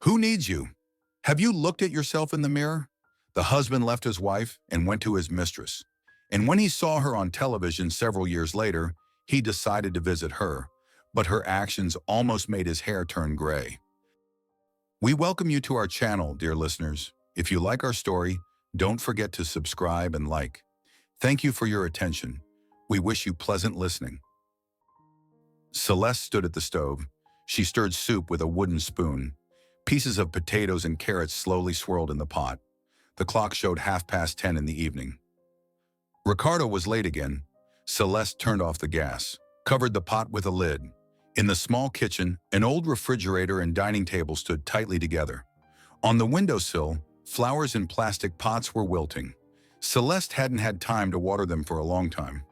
Who needs you? Have you looked at yourself in the mirror? The husband left his wife and went to his mistress. And when he saw her on television several years later, he decided to visit her, but her actions almost made his hair turn gray. We welcome you to our channel, dear listeners. If you like our story, don't forget to subscribe and like. Thank you for your attention. We wish you pleasant listening. Celeste stood at the stove. She stirred soup with a wooden spoon. Pieces of potatoes and carrots slowly swirled in the pot. The clock showed 10:30 in the evening. Ricardo was late again. Celeste turned off the gas, covered the pot with a lid. In the small kitchen, an old refrigerator and dining table stood tightly together. On the windowsill, flowers in plastic pots were wilting. Celeste hadn't had time to water them for a long time.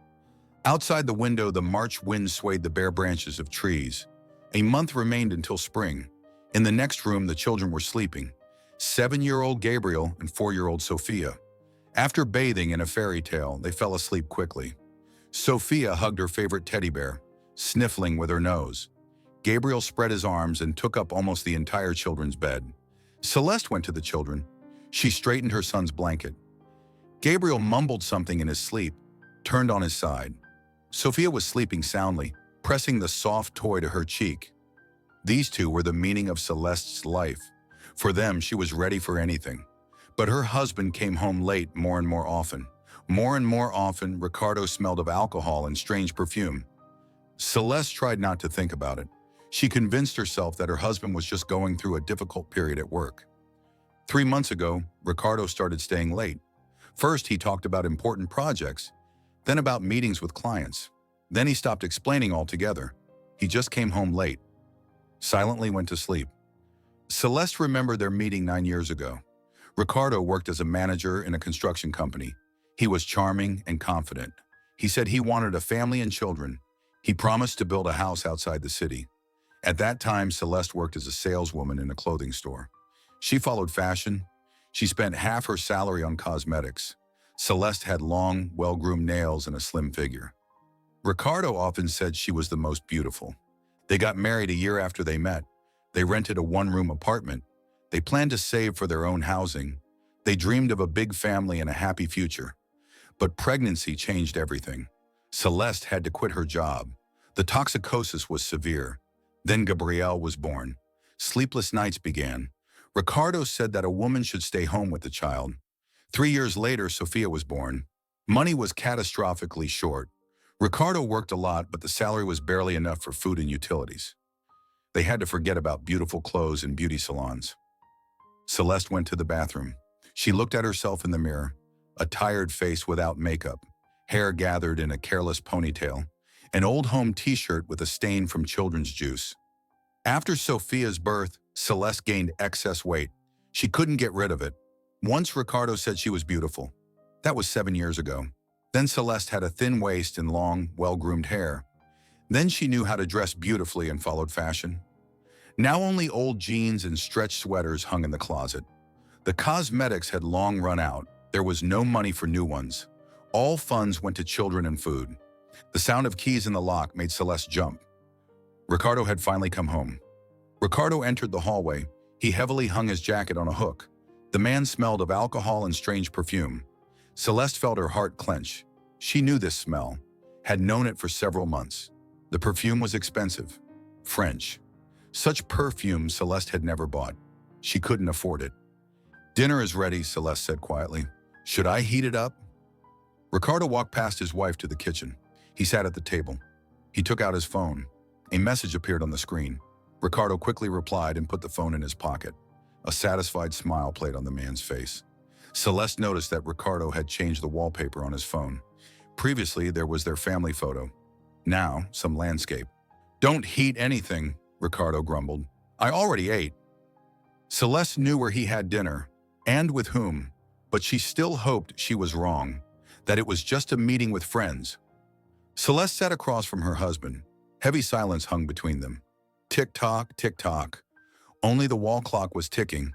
Outside the window, the March wind swayed the bare branches of trees. A month remained until spring. In the next room, the children were sleeping. 7-year-old Gabriel and 4-year-old Sophia. After bathing in a fairy tale, they fell asleep quickly. Sophia hugged her favorite teddy bear, sniffling with her nose. Gabriel spread his arms and took up almost the entire children's bed. Celeste went to the children. She straightened her son's blanket. Gabriel mumbled something in his sleep, turned on his side. Sophia was sleeping soundly, pressing the soft toy to her cheek. These two were the meaning of Celeste's life. For them, she was ready for anything. But her husband came home late more and more often. More and more often, Ricardo smelled of alcohol and strange perfume. Celeste tried not to think about it. She convinced herself that her husband was just going through a difficult period at work. 3 months ago, Ricardo started staying late. First, he talked about important projects, then about meetings with clients. Then he stopped explaining altogether. He just came home late. Silently went to sleep. Celeste remembered their meeting 9 years ago. Ricardo worked as a manager in a construction company. He was charming and confident. He said he wanted a family and children. He promised to build a house outside the city. At that time, Celeste worked as a saleswoman in a clothing store. She followed fashion. She spent half her salary on cosmetics. Celeste had long, well-groomed nails and a slim figure. Ricardo often said she was the most beautiful. They got married a year after they met. They rented a one-room apartment. They planned to save for their own housing. They dreamed of a big family and a happy future. But pregnancy changed everything. Celeste had to quit her job. The toxicosis was severe. Then Gabriel was born. Sleepless nights began. Ricardo said that a woman should stay home with the child. 3 years later, Sophia was born. Money was catastrophically short. Ricardo worked a lot, but the salary was barely enough for food and utilities. They had to forget about beautiful clothes and beauty salons. Celeste went to the bathroom. She looked at herself in the mirror, a tired face without makeup, hair gathered in a careless ponytail, an old home t-shirt with a stain from children's juice. After Sophia's birth, Celeste gained excess weight. She couldn't get rid of it. Once Ricardo said she was beautiful. That was 7 years ago. Then Celeste had a thin waist and long, well-groomed hair. Then she knew how to dress beautifully and followed fashion. Now only old jeans and stretched sweaters hung in the closet. The cosmetics had long run out. There was no money for new ones. All funds went to children and food. The sound of keys in the lock made Celeste jump. Ricardo had finally come home. Ricardo entered the hallway. He heavily hung his jacket on a hook. The man smelled of alcohol and strange perfume. Celeste felt her heart clench. She knew this smell, had known it for several months. The perfume was expensive. French. Such perfume Celeste had never bought. She couldn't afford it. "Dinner is ready," Celeste said quietly. "Should I heat it up?" Ricardo walked past his wife to the kitchen. He sat at the table. He took out his phone. A message appeared on the screen. Ricardo quickly replied and put the phone in his pocket. A satisfied smile played on the man's face. Celeste noticed that Ricardo had changed the wallpaper on his phone. Previously, there was their family photo. Now, some landscape. "Don't heat anything," Ricardo grumbled. "I already ate." Celeste knew where he had dinner, and with whom, but she still hoped she was wrong, that it was just a meeting with friends. Celeste sat across from her husband. Heavy silence hung between them. Tick-tock, tick-tock. Only the wall clock was ticking.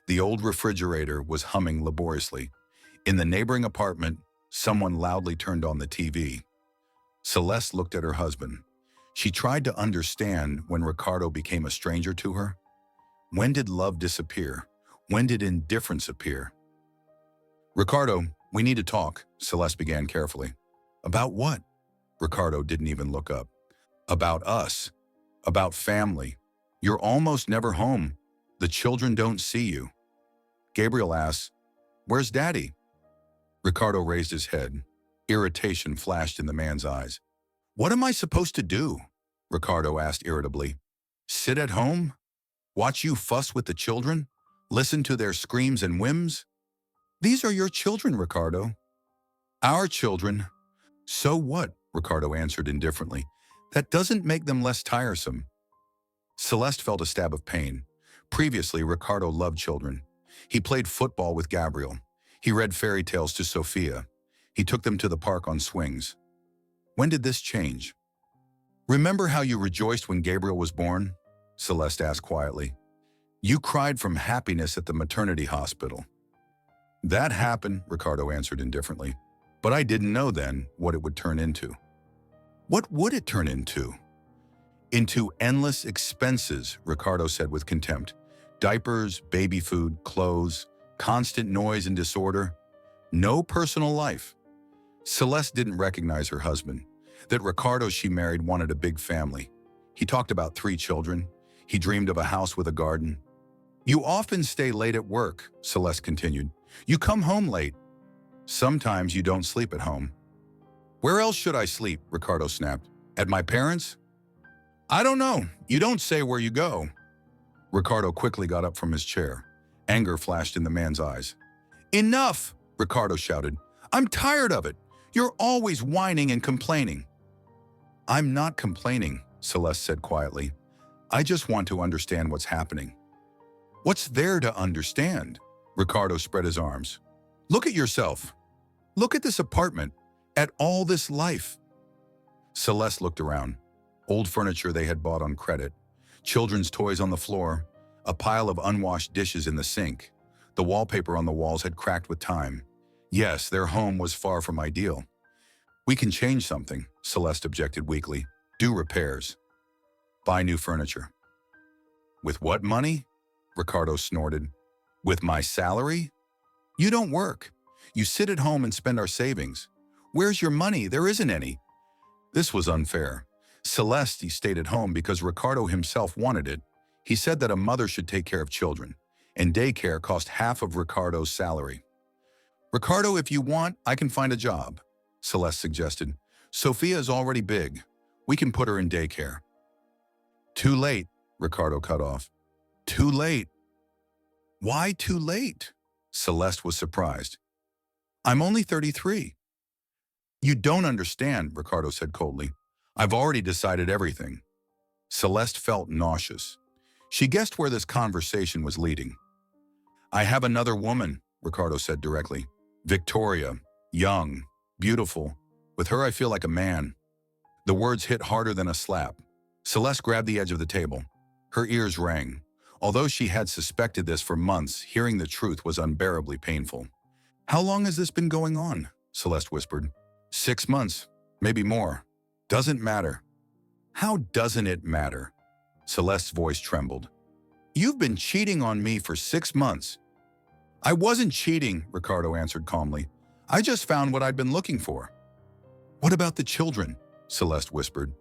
The old refrigerator was humming laboriously. In the neighboring apartment, someone loudly turned on the TV. Celeste looked at her husband. She tried to understand when Ricardo became a stranger to her. When did love disappear? When did indifference appear? Ricardo, we need to talk, Celeste began carefully. About what? Ricardo didn't even look up. About us. About family. You're almost never home. The children don't see you. Gabriel asks, "Where's Daddy?" Ricardo raised his head. Irritation flashed in the man's eyes. "What am I supposed to do?" Ricardo asked irritably. "Sit at home? Watch you fuss with the children? Listen to their screams and whims? These are your children, Ricardo." "Our children." "So what?" Ricardo answered indifferently. "That doesn't make them less tiresome." Celeste felt a stab of pain. Previously, Ricardo loved children. He played football with Gabriel. He read fairy tales to Sophia. He took them to the park on swings. When did this change? "Remember how you rejoiced when Gabriel was born?" Celeste asked quietly. "You cried from happiness at the maternity hospital." "That happened," Ricardo answered indifferently. "But I didn't know then what it would turn into." "What would it turn into?" "Into endless expenses," Ricardo said with contempt. "Diapers, baby food, clothes, constant noise and disorder. No personal life." Celeste didn't recognize her husband. That Ricardo she married wanted a big family. He talked about 3 children. He dreamed of a house with a garden. "You often stay late at work," Celeste continued. "You come home late. Sometimes you don't sleep at home." "Where else should I sleep?" Ricardo snapped. "At my parents'?" "I don't know. You don't say where you go." Ricardo quickly got up from his chair. Anger flashed in the man's eyes. "Enough!" Ricardo shouted. "I'm tired of it. You're always whining and complaining." "I'm not complaining," Celeste said quietly. "I just want to understand what's happening." "What's there to understand?" Ricardo spread his arms. "Look at yourself. Look at this apartment. At all this life." Celeste looked around. Old furniture they had bought on credit. Children's toys on the floor. A pile of unwashed dishes in the sink. The wallpaper on the walls had cracked with time. Yes, their home was far from ideal. "We can change something," Celeste objected weakly. "Do repairs. Buy new furniture." "With what money?" Ricardo snorted. "With my salary? You don't work. You sit at home and spend our savings. Where's your money? There isn't any." This was unfair. Celeste stayed at home because Ricardo himself wanted it. He said that a mother should take care of children, and daycare cost half of Ricardo's salary. "Ricardo, if you want, I can find a job," Celeste suggested. "Sophia is already big. We can put her in daycare." "Too late," Ricardo cut off. "Too late." "Why too late?" Celeste was surprised. "I'm only 33. "You don't understand," Ricardo said coldly. "I've already decided everything." Celeste felt nauseous. She guessed where this conversation was leading. "I have another woman," Ricardo said directly. "Victoria, young, beautiful. With her I feel like a man." The words hit harder than a slap. Celeste grabbed the edge of the table. Her ears rang. Although she had suspected this for months, hearing the truth was unbearably painful. "How long has this been going on?" Celeste whispered. 6 months, maybe more. Doesn't matter." "How doesn't it matter?" Celeste's voice trembled. "You've been cheating on me for 6 months." "I wasn't cheating," Ricardo answered calmly. "I just found what I'd been looking for." "What about the children?" Celeste whispered.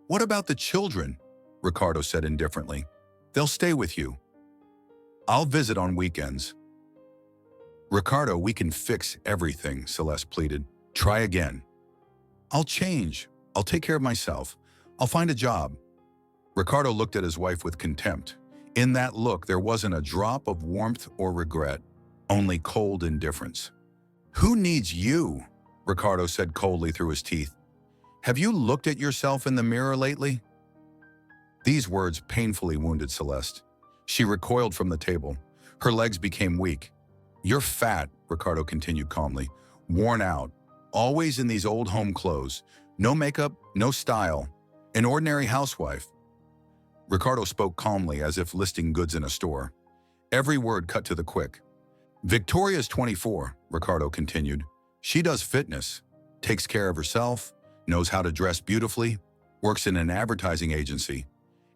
"What about the children?" Ricardo said indifferently. "They'll stay with you. I'll visit on weekends." "Ricardo, we can fix everything," Celeste pleaded. "Try again." "I'll change. I'll take care of myself. I'll find a job." Ricardo looked at his wife with contempt. In that look, there wasn't a drop of warmth or regret, only cold indifference. "Who needs you?" Ricardo said coldly through his teeth. "Have you looked at yourself in the mirror lately?" These words painfully wounded Celeste. She recoiled from the table. Her legs became weak. "You're fat," Ricardo continued calmly. "Worn out. Always in these old home clothes. No makeup, no style. An ordinary housewife." Ricardo spoke calmly as if listing goods in a store. Every word cut to the quick. "Victoria's 24, Ricardo continued. "She does fitness, takes care of herself, knows how to dress beautifully, works in an advertising agency.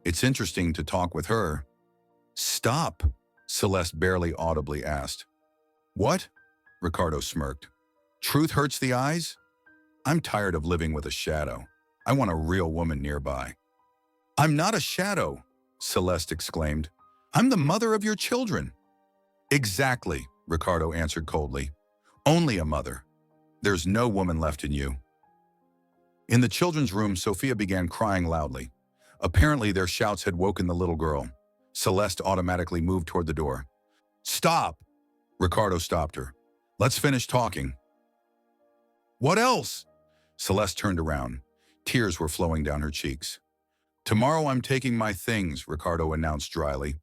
It's interesting to talk with her." Stop, Celeste barely audibly asked. What? Ricardo smirked. Truth hurts the eyes? I'm tired of living with a shadow. I want a real woman nearby. I'm not a shadow, Celeste exclaimed. I'm the mother of your children. Exactly, Ricardo answered coldly. Only a mother. There's no woman left in you. In the children's room, Sophia began crying loudly. Apparently, their shouts had woken the little girl. Celeste automatically moved toward the door. Stop! Ricardo stopped her. Let's finish talking. What else? Celeste turned around. Tears were flowing down her cheeks. Tomorrow I'm taking my things, Ricardo announced dryly.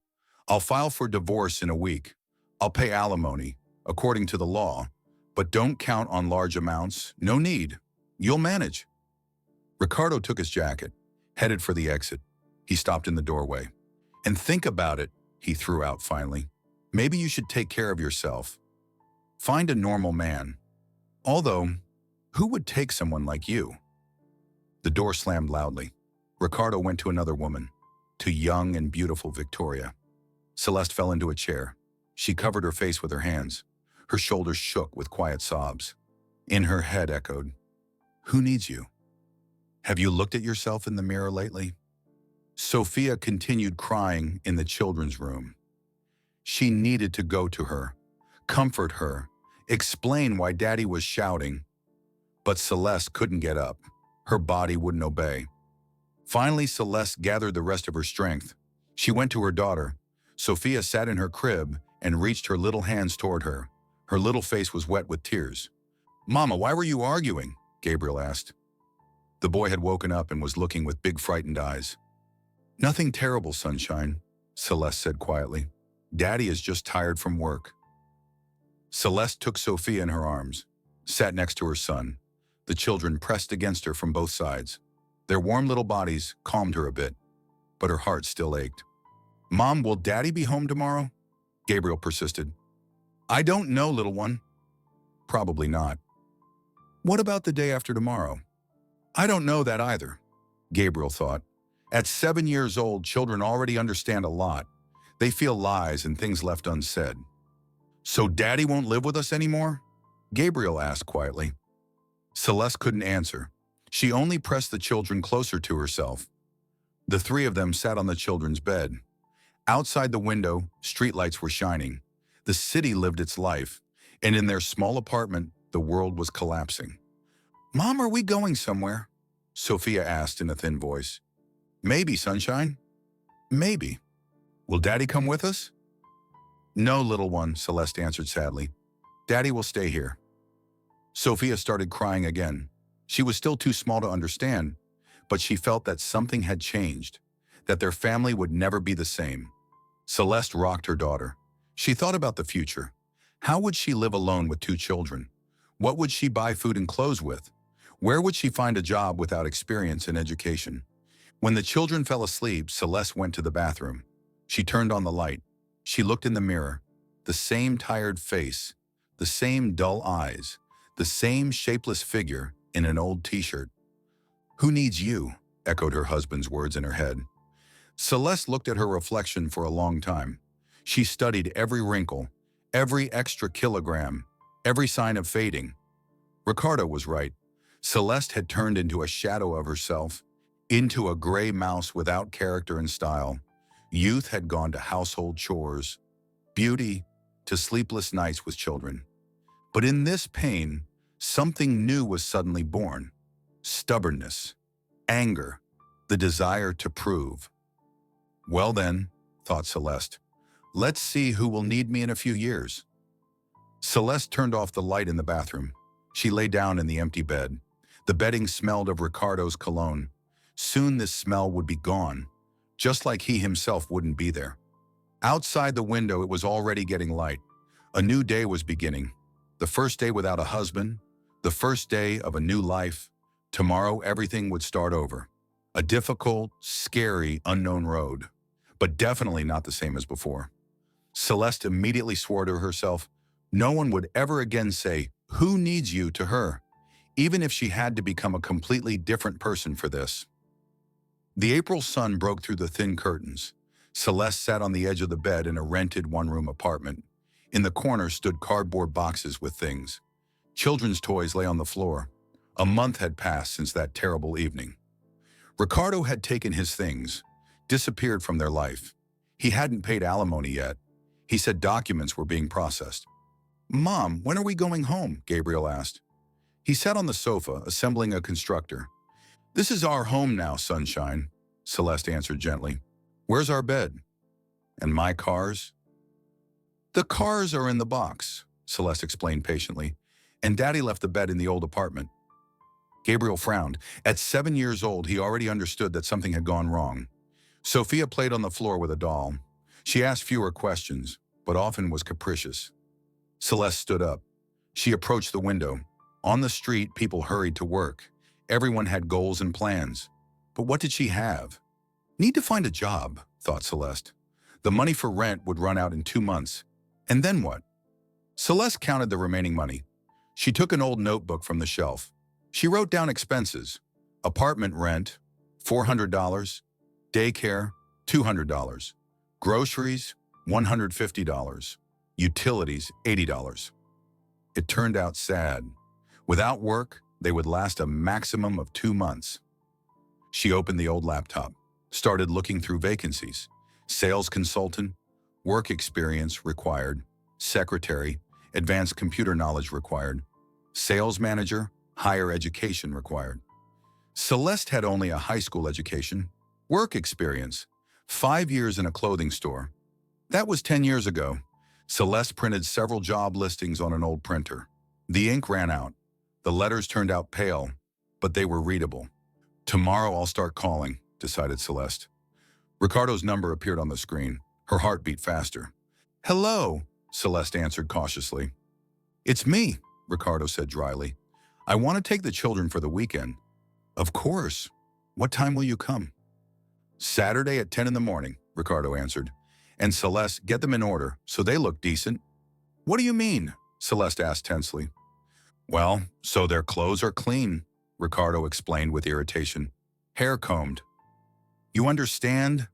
I'll file for divorce in a week. I'll pay alimony, according to the law, but don't count on large amounts. No need. You'll manage. Ricardo took his jacket, headed for the exit. He stopped in the doorway. And think about it, he threw out finally. Maybe you should take care of yourself. Find a normal man. Although, who would take someone like you? The door slammed loudly. Ricardo went to another woman, to young and beautiful Victoria. Celeste fell into a chair. She covered her face with her hands. Her shoulders shook with quiet sobs. In her head echoed, "Who needs you? Have you looked at yourself in the mirror lately?" Sophia continued crying in the children's room. She needed to go to her, comfort her, explain why Daddy was shouting. But Celeste couldn't get up. Her body wouldn't obey. Finally, Celeste gathered the rest of her strength. She went to her daughter. Sophia sat in her crib and reached her little hands toward her. Her little face was wet with tears. "Mama, why were you arguing?" Gabriel asked. The boy had woken up and was looking with big frightened eyes. "Nothing terrible, sunshine," Celeste said quietly. "Daddy is just tired from work." Celeste took Sophia in her arms, sat next to her son. The children pressed against her from both sides. Their warm little bodies calmed her a bit, but her heart still ached. "Mom, will Daddy be home tomorrow?" Gabriel persisted. "I don't know, little one." "Probably not." "What about the day after tomorrow?" "I don't know that either," Gabriel thought. At 7 years old, children already understand a lot. They feel lies and things left unsaid. "So Daddy won't live with us anymore?" Gabriel asked quietly. Celeste couldn't answer. She only pressed the children closer to herself. The three of them sat on the children's bed. Outside the window, streetlights were shining. The city lived its life, and in their small apartment, the world was collapsing. "Mom, are we going somewhere?" Sophia asked in a thin voice. "Maybe, sunshine. Maybe. Will Daddy come with us?" "No, little one," Celeste answered sadly. "Daddy will stay here." Sophia started crying again. She was still too small to understand, but she felt that something had changed, that their family would never be the same. Celeste rocked her daughter. She thought about the future. How would she live alone with 2 children? What would she buy food and clothes with? Where would she find a job without experience and education? When the children fell asleep, Celeste went to the bathroom. She turned on the light. She looked in the mirror. The same tired face, the same dull eyes, the same shapeless figure in an old t-shirt. "Who needs you?" echoed her husband's words in her head. Celeste looked at her reflection for a long time. She studied every wrinkle, every extra kilogram, every sign of fading. Ricardo was right. Celeste had turned into a shadow of herself, into a gray mouse without character and style. Youth had gone to household chores, beauty to sleepless nights with children. But in this pain, something new was suddenly born. Stubbornness, anger, the desire to prove. "Well then," thought Celeste, "let's see who will need me in a few years." Celeste turned off the light in the bathroom. She lay down in the empty bed. The bedding smelled of Ricardo's cologne. Soon this smell would be gone, just like he himself wouldn't be there. Outside the window, it was already getting light. A new day was beginning. The first day without a husband, the first day of a new life. Tomorrow, everything would start over. A difficult, scary, unknown road, but definitely not the same as before. Celeste immediately swore to herself, no one would ever again say, "Who needs you?" to her, even if she had to become a completely different person for this. The April sun broke through the thin curtains. Celeste sat on the edge of the bed in a rented one-room apartment. In the corner stood cardboard boxes with things. Children's toys lay on the floor. A month had passed since that terrible evening. Ricardo had taken his things, disappeared from their life. He hadn't paid alimony yet. He said documents were being processed. "Mom, when are we going home?" Gabriel asked. He sat on the sofa, assembling a constructor. "This is our home now, sunshine," Celeste answered gently. "Where's our bed? And my cars?" "The cars are in the box," Celeste explained patiently, "and Daddy left the bed in the old apartment." Gabriel frowned. At 7 years old, he already understood that something had gone wrong. Sophia played on the floor with a doll. She asked fewer questions, but often was capricious. Celeste stood up. She approached the window. On the street, people hurried to work. Everyone had goals and plans. But what did she have? Need to find a job, thought Celeste. The money for rent would run out in 2 months. And then what? Celeste counted the remaining money. She took an old notebook from the shelf. She wrote down expenses. Apartment rent, $400. Daycare, $200. Groceries, $150. Utilities, $80. It turned out sad. Without work, they would last a maximum of 2 months. She opened the old laptop, started looking through vacancies. Sales consultant, work experience required. Secretary, advanced computer knowledge required. Sales manager, higher education required. Celeste had only a high school education. Work experience, 5 years in a clothing store. That was 10 years ago. Celeste printed several job listings on an old printer. The ink ran out. The letters turned out pale, but they were readable. "Tomorrow I'll start calling," decided Celeste. Ricardo's number appeared on the screen. Her heart beat faster. "Hello," Celeste answered cautiously. "It's me," Ricardo said dryly. "I want to take the children for the weekend." "Of course. What time will you come?" "Saturday at 10 in the morning," Ricardo answered. "And Celeste, get them in order, so they look decent." "What do you mean?" Celeste asked tensely. "Well, so their clothes are clean," Ricardo explained with irritation. "Hair combed." "You understand?"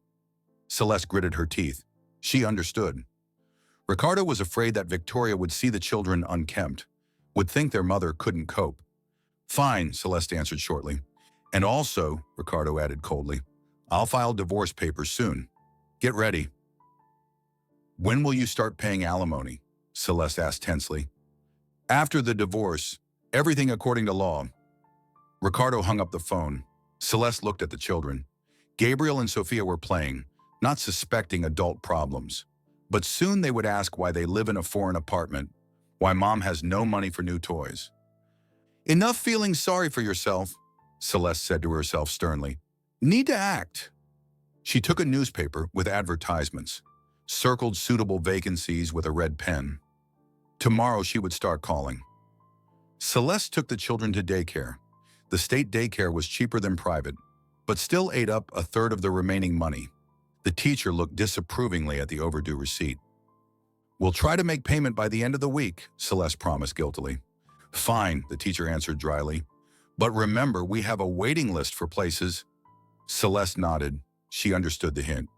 Celeste gritted her teeth. She understood. Ricardo was afraid that Victoria would see the children unkempt, would think their mother couldn't cope. "Fine," Celeste answered shortly. "And also," Ricardo added coldly, "I'll file divorce papers soon. Get ready." "When will you start paying alimony?" Celeste asked tensely. "After the divorce, everything according to law." Ricardo hung up the phone. Celeste looked at the children. Gabriel and Sophia were playing, not suspecting adult problems. But soon they would ask why they live in a foreign apartment, why mom has no money for new toys. "Enough feeling sorry for yourself," Celeste said to herself sternly. "Need to act." She took a newspaper with advertisements, circled suitable vacancies with a red pen. Tomorrow she would start calling. Celeste took the children to daycare. The state daycare was cheaper than private, but still ate up a third of the remaining money. The teacher looked disapprovingly at the overdue receipt. "We'll try to make payment by the end of the week," Celeste promised guiltily. "Fine," the teacher answered dryly. "But remember, we have a waiting list for places." Celeste nodded. She understood the hint.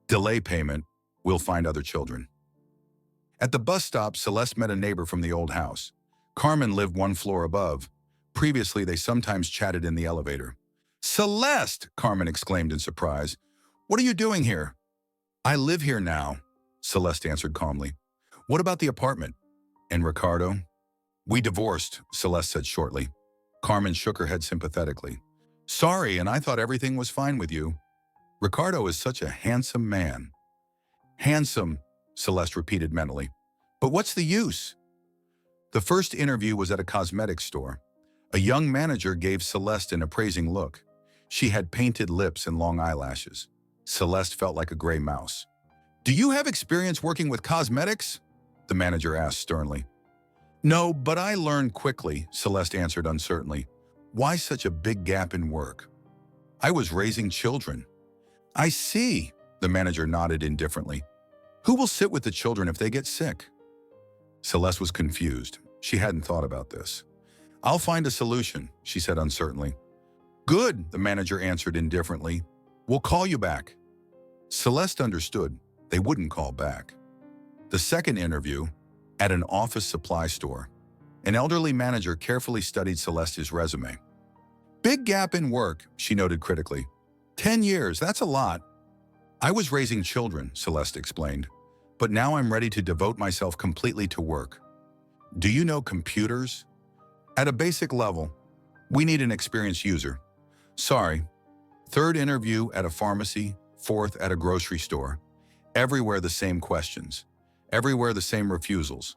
"Delay payment. We'll find other children." At the bus stop, Celeste met a neighbor from the old house. Carmen lived 1 floor above. Previously, they sometimes chatted in the elevator. "Celeste!" Carmen exclaimed in surprise. "What are you doing here?" "I live here now," Celeste answered calmly. "What about the apartment?" "And Ricardo?" "We divorced," Celeste said shortly. Carmen shook her head sympathetically. "Sorry, and I thought everything was fine with you. Ricardo is such a handsome man." "Handsome," Celeste repeated mentally. "But what's the use?" The first interview was at a cosmetics store. A young manager gave Celeste an appraising look. She had painted lips and long eyelashes. Celeste felt like a gray mouse. "Do you have experience working with cosmetics?" the manager asked sternly. "No, but I learned quickly," Celeste answered uncertainly. "Why such a big gap in work?" "I was raising children." "I see," the manager nodded indifferently. "Who will sit with the children if they get sick?" Celeste was confused. She hadn't thought about this. "I'll find a solution," she said uncertainly. "Good," the manager answered indifferently. "We'll call you back." Celeste understood they wouldn't call back. The second interview, at an office supply store. An elderly manager carefully studied Celeste's resume. Big gap in work, she noted critically. 10 years, that's a lot. I was raising children, Celeste explained, but now I'm ready to devote myself completely to work. Do you know computers? At a basic level, we need an experienced user. Sorry. Third interview at a pharmacy, fourth at a grocery store. Everywhere the same questions. Everywhere the same refusals.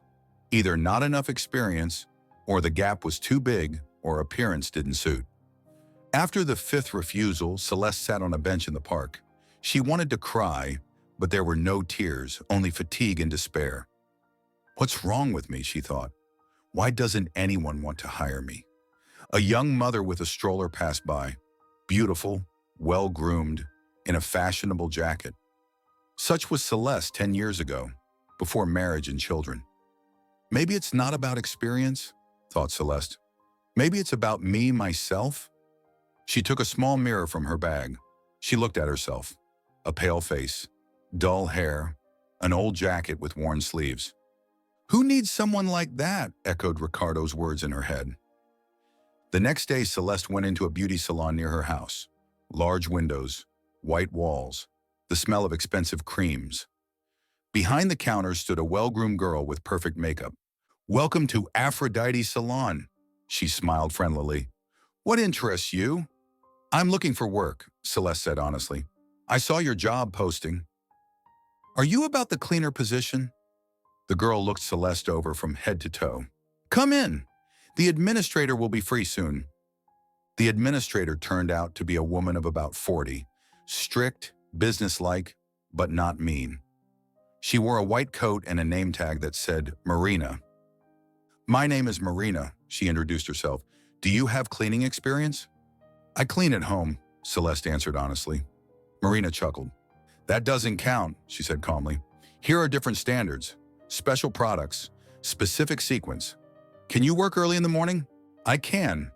Either not enough experience, or the gap was too big, or appearance didn't suit. After the fifth refusal, Celeste sat on a bench in the park. She wanted to cry, but there were no tears, only fatigue and despair. What's wrong with me, she thought. Why doesn't anyone want to hire me? A young mother with a stroller passed by, beautiful, well-groomed, in a fashionable jacket. Such was Celeste 10 years ago, before marriage and children. Maybe it's not about experience, thought Celeste. Maybe it's about me, myself. She took a small mirror from her bag. She looked at herself. A pale face, dull hair, an old jacket with worn sleeves. Who needs someone like that? Echoed Ricardo's words in her head. The next day, Celeste went into a beauty salon near her house. Large windows, white walls, the smell of expensive creams. Behind the counter stood a well-groomed girl with perfect makeup. Welcome to Aphrodite Salon, she smiled friendlily. What interests you? I'm looking for work, Celeste said honestly. I saw your job posting. Are you about the cleaner position? The girl looked Celeste over from head to toe. Come in. The administrator will be free soon. The administrator turned out to be a woman of about 40, strict, businesslike, but not mean. She wore a white coat and a name tag that said Marina. My name is Marina, she introduced herself. Do you have cleaning experience? I clean at home, Celeste answered honestly. Marina chuckled. That doesn't count, she said calmly. Here are different standards, special products, specific sequence. Can you work early in the morning? I can.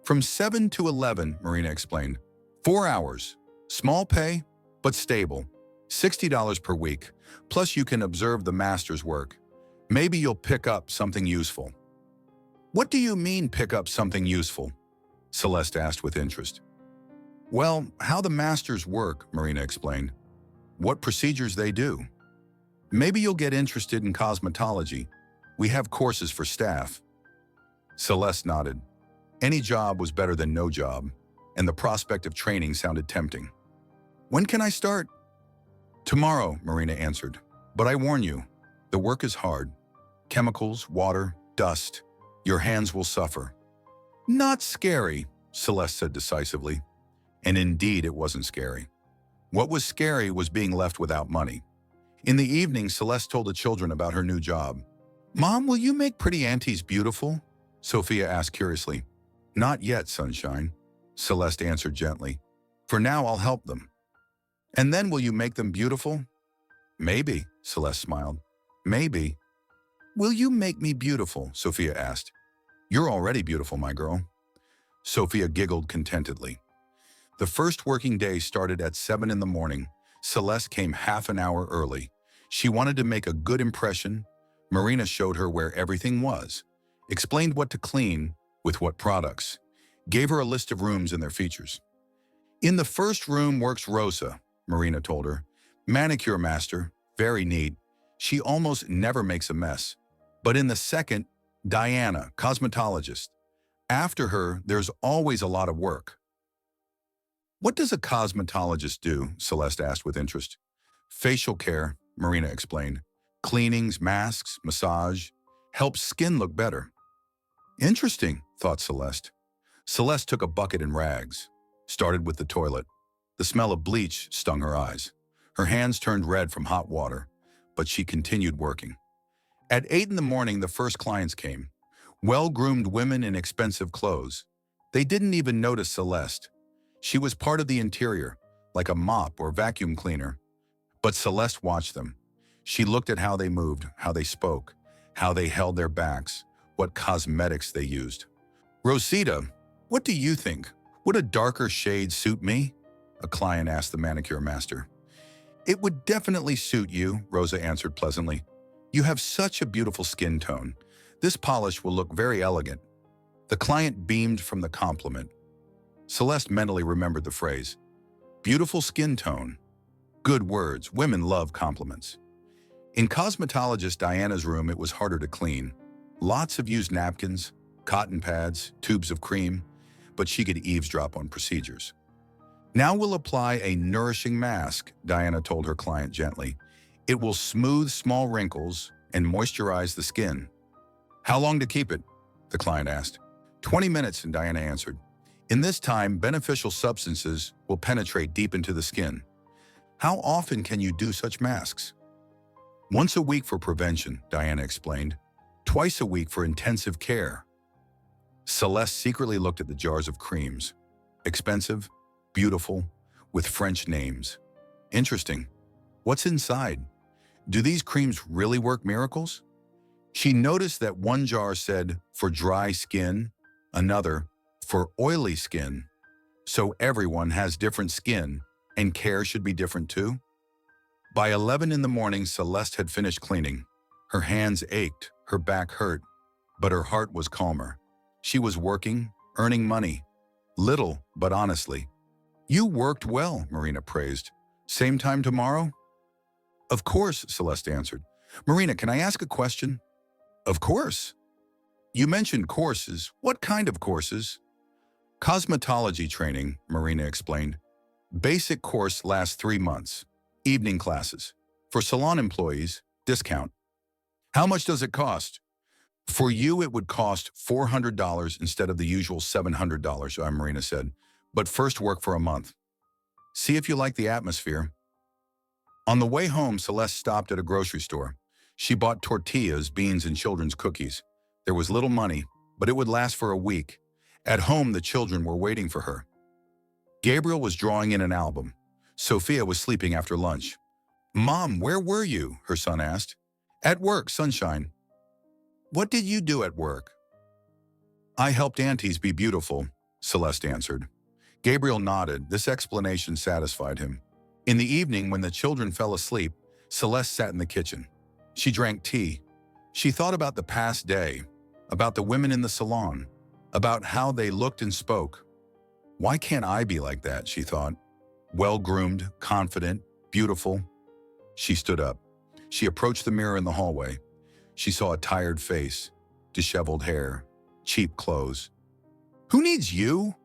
From 7 to 11, Marina explained. 4 hours. Small pay, but stable. $60 per week. Plus you can observe the master's work. Maybe you'll pick up something useful. What do you mean pick up something useful? Celeste asked with interest. Well, how the masters work, Marina explained. What procedures they do. Maybe you'll get interested in cosmetology. We have courses for staff. Celeste nodded. Any job was better than no job, and the prospect of training sounded tempting. When can I start? Tomorrow, Marina answered. But I warn you, the work is hard. Chemicals, water, dust. Your hands will suffer. Not scary, Celeste said decisively. And indeed, it wasn't scary. What was scary was being left without money. In the evening, Celeste told the children about her new job. Mom, will you make pretty aunties beautiful? Sophia asked curiously. Not yet, sunshine, Celeste answered gently. For now, I'll help them. And then will you make them beautiful? Maybe, Celeste smiled. Maybe. Will you make me beautiful? Sophia asked. You're already beautiful, my girl. Sophia giggled contentedly. The first working day started at 7 in the morning. Celeste came half an hour early. She wanted to make a good impression. Marina showed her where everything was, explained what to clean, with what products, gave her a list of rooms and their features. In the first room works Rosa, Marina told her. Manicure master, very neat. She almost never makes a mess. But in the second, Diana, cosmetologist. After her, there's always a lot of work. What does a cosmetologist do? Celeste asked with interest. Facial care, Marina explained. Cleanings, masks, massage, helps skin look better. Interesting, thought Celeste. Celeste took a bucket and rags, started with the toilet. The smell of bleach stung her eyes. Her hands turned red from hot water, but she continued working. At 8 in the morning, the first clients came. Well-groomed women in expensive clothes. They didn't even notice Celeste. She was part of the interior, like a mop or vacuum cleaner. But Celeste watched them. She looked at how they moved, how they spoke, how they held their backs, what cosmetics they used. Rosita, what do you think? Would a darker shade suit me? A client asked the manicure master. It would definitely suit you, Rosa answered pleasantly. You have such a beautiful skin tone. This polish will look very elegant. The client beamed from the compliment. Celeste mentally remembered the phrase. Beautiful skin tone. Good words. Women love compliments. In cosmetologist Diana's room, it was harder to clean. Lots of used napkins, cotton pads, tubes of cream, but she could eavesdrop on procedures. Now we'll apply a nourishing mask, Diana told her client gently. It will smooth small wrinkles and moisturize the skin. How long to keep it? The client asked. 20 minutes, and Diana answered. In this time, beneficial substances will penetrate deep into the skin. How often can you do such masks? Once a week for prevention, Diana explained. Twice a week for intensive care. Celeste secretly looked at the jars of creams. Expensive, beautiful, with French names. Interesting. What's inside? Do these creams really work miracles? She noticed that one jar said, for dry skin, another, for oily skin. So everyone has different skin, and care should be different too? By 11 in the morning, Celeste had finished cleaning. Her hands ached, her back hurt, but her heart was calmer. She was working, earning money. Little, but honestly. You worked well, Marina praised. Same time tomorrow? Of course, Celeste answered. Marina, can I ask a question? Of course. You mentioned courses. What kind of courses? Cosmetology training, Marina explained. Basic course lasts 3 months. Evening classes. For salon employees, discount. How much does it cost? For you, it would cost $400 instead of the usual $700, Marina said. But first work for a month. See if you like the atmosphere. On the way home, Celeste stopped at a grocery store. She bought tortillas, beans, and children's cookies. There was little money, but it would last for a week. At home, the children were waiting for her. Gabriel was drawing in an album. Sophia was sleeping after lunch. Mom, where were you? Her son asked. At work, sunshine. What did you do at work? I helped aunties be beautiful, Celeste answered. Gabriel nodded. This explanation satisfied him. In the evening, when the children fell asleep, Celeste sat in the kitchen. She drank tea. She thought about the past day, about the women in the salon, about how they looked and spoke. Why can't I be like that, she thought. Well-groomed, confident, beautiful. She stood up. She approached the mirror in the hallway. She saw a tired face, disheveled hair, cheap clothes. Who needs you?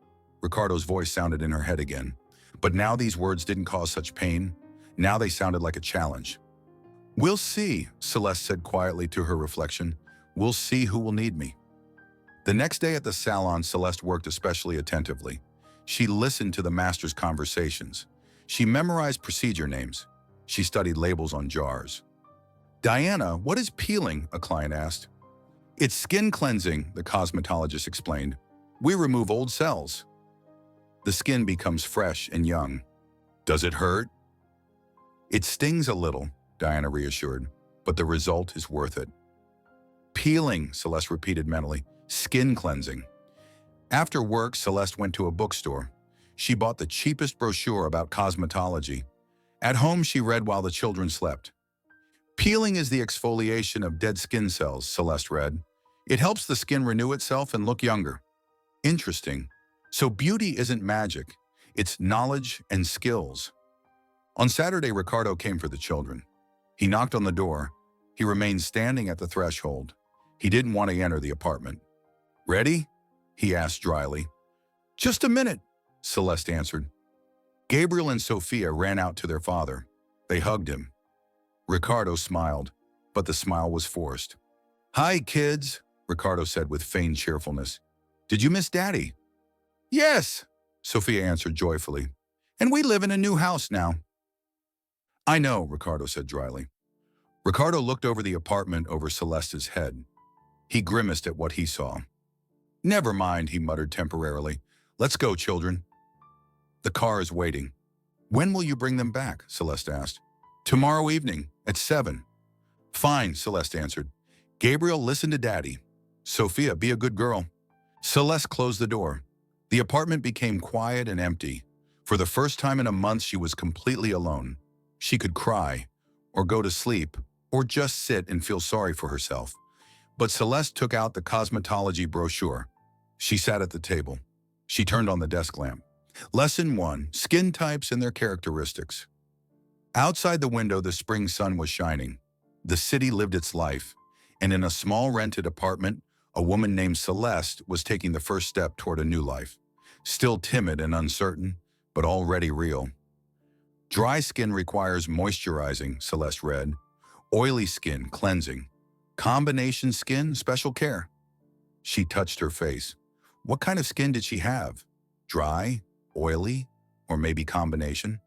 Ricardo's voice sounded in her head again. But now these words didn't cause such pain. Now they sounded like a challenge. We'll see, Celeste said quietly to her reflection. We'll see who will need me. The next day at the salon, Celeste worked especially attentively. She listened to the master's conversations. She memorized procedure names. She studied labels on jars. Diana, what is peeling? A client asked. It's skin cleansing, the cosmetologist explained. We remove old cells. The skin becomes fresh and young. Does it hurt? It stings a little, Diana reassured, but the result is worth it. Peeling, Celeste repeated mentally. Skin cleansing. After work, Celeste went to a bookstore. She bought the cheapest brochure about cosmetology. At home, she read while the children slept. Peeling is the exfoliation of dead skin cells, Celeste read. It helps the skin renew itself and look younger. Interesting. So beauty isn't magic. It's knowledge and skills. On Saturday, Ricardo came for the children. He knocked on the door. He remained standing at the threshold. He didn't want to enter the apartment. Ready? He asked dryly. Just a minute, Celeste answered. Gabriel and Sophia ran out to their father. They hugged him. Ricardo smiled, but the smile was forced. Hi, kids, Ricardo said with feigned cheerfulness. Did you miss Daddy? Yes, Sophia answered joyfully. And we live in a new house now. I know, Ricardo said dryly. Ricardo looked over the apartment over Celeste's head. He grimaced at what he saw. Never mind, he muttered temporarily. Let's go, children. The car is waiting. When will you bring them back? Celeste asked. Tomorrow evening, at 7. Fine, Celeste answered. Gabriel, listen to Daddy. Sophia, be a good girl. Celeste closed the door. The apartment became quiet and empty. For the first time in a month, she was completely alone. She could cry, or go to sleep, or just sit and feel sorry for herself. But Celeste took out the cosmetology brochure. She sat at the table. She turned on the desk lamp. Lesson 1. Skin types and their characteristics. Outside the window, the spring sun was shining. The city lived its life, and in a small rented apartment, a woman named Celeste was taking the first step toward a new life. Still timid and uncertain, but already real. Dry skin requires moisturizing, Celeste read. Oily skin, cleansing. Combination skin, special care. She touched her face. What kind of skin did she have? Dry, oily, or maybe combination?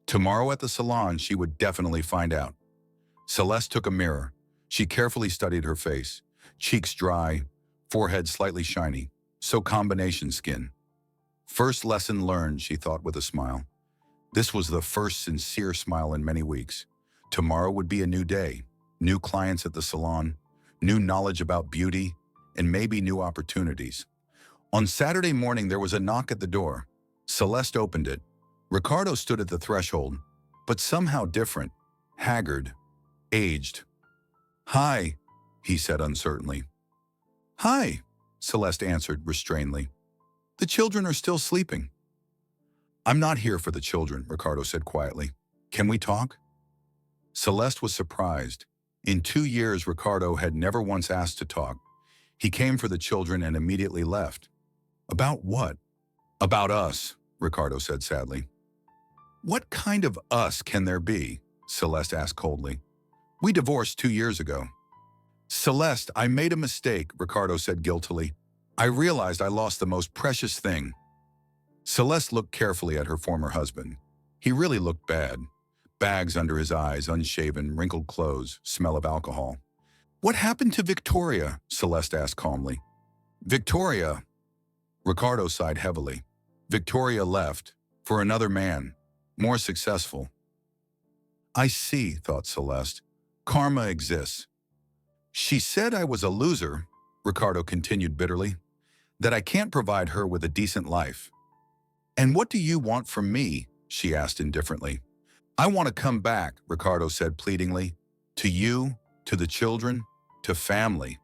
Tomorrow at the salon, she would definitely find out. Celeste took a mirror. She carefully studied her face. Cheeks dry, forehead slightly shiny, so combination skin. First lesson learned, she thought with a smile. This was the first sincere smile in many weeks. Tomorrow would be a new day, new clients at the salon, new knowledge about beauty, and maybe new opportunities. On Saturday morning, there was a knock at the door. Celeste opened it. Ricardo stood at the threshold, but somehow different, haggard, aged. "Hi," he said uncertainly. "Hi," Celeste answered restrainedly. "The children are still sleeping." "I'm not here for the children," Ricardo said quietly. "Can we talk?" Celeste was surprised. In 2 years, Ricardo had never once asked to talk. He came for the children and immediately left. "About what?" "About us," Ricardo said sadly. "What kind of us can there be?" Celeste asked coldly. "We divorced 2 years ago." "Celeste, I made a mistake," Ricardo said guiltily. "I realized I lost the most precious thing." Celeste looked carefully at her former husband. He really looked bad. Bags under his eyes, unshaven, wrinkled clothes, smell of alcohol. "What happened to Victoria?" Celeste asked calmly. "Victoria?" Ricardo sighed heavily. "Victoria left, for another man, more successful." "I see," thought Celeste. "Karma exists." "She said I was a loser," Ricardo continued bitterly, "that I can't provide her with a decent life." "And what do you want from me?" she asked indifferently. "I want to come back," Ricardo said pleadingly. "To you, to the children, to family."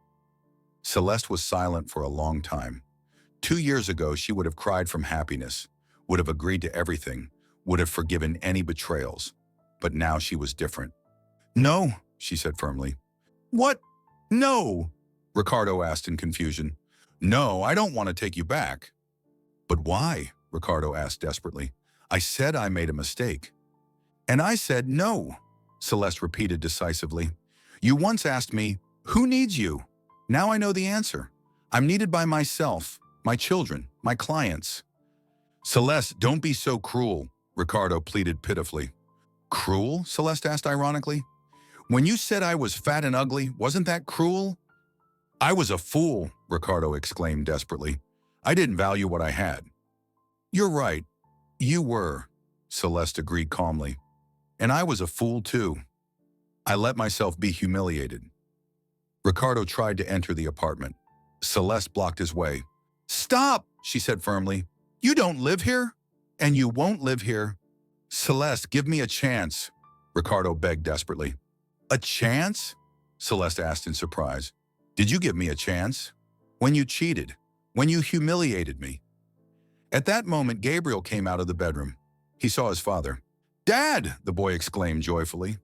Celeste was silent for a long time. 2 years ago, she would have cried from happiness, would have agreed to everything, would have forgiven any betrayals. But now she was different. "No," she said firmly. "What? No," Ricardo asked in confusion. "No, I don't want to take you back." "But why?" Ricardo asked desperately. "I said I made a mistake." "And I said no," Celeste repeated decisively. "You once asked me, 'Who needs you?' Now I know the answer. I'm needed by myself, my children, my clients." "Celeste, don't be so cruel," Ricardo pleaded pitifully. "Cruel?" Celeste asked ironically. "When you said I was fat and ugly, wasn't that cruel?" "I was a fool," Ricardo exclaimed desperately. "I didn't value what I had." "You're right. You were," Celeste agreed calmly. "And I was a fool too. I let myself be humiliated." Ricardo tried to enter the apartment. Celeste blocked his way. "Stop," she said firmly. "You don't live here, and you won't live here." "Celeste, give me a chance," Ricardo begged desperately. "A chance?" Celeste asked in surprise. "Did you give me a chance? When you cheated, when you humiliated me." At that moment, Gabriel came out of the bedroom. He saw his father. "Dad!" the boy exclaimed joyfully.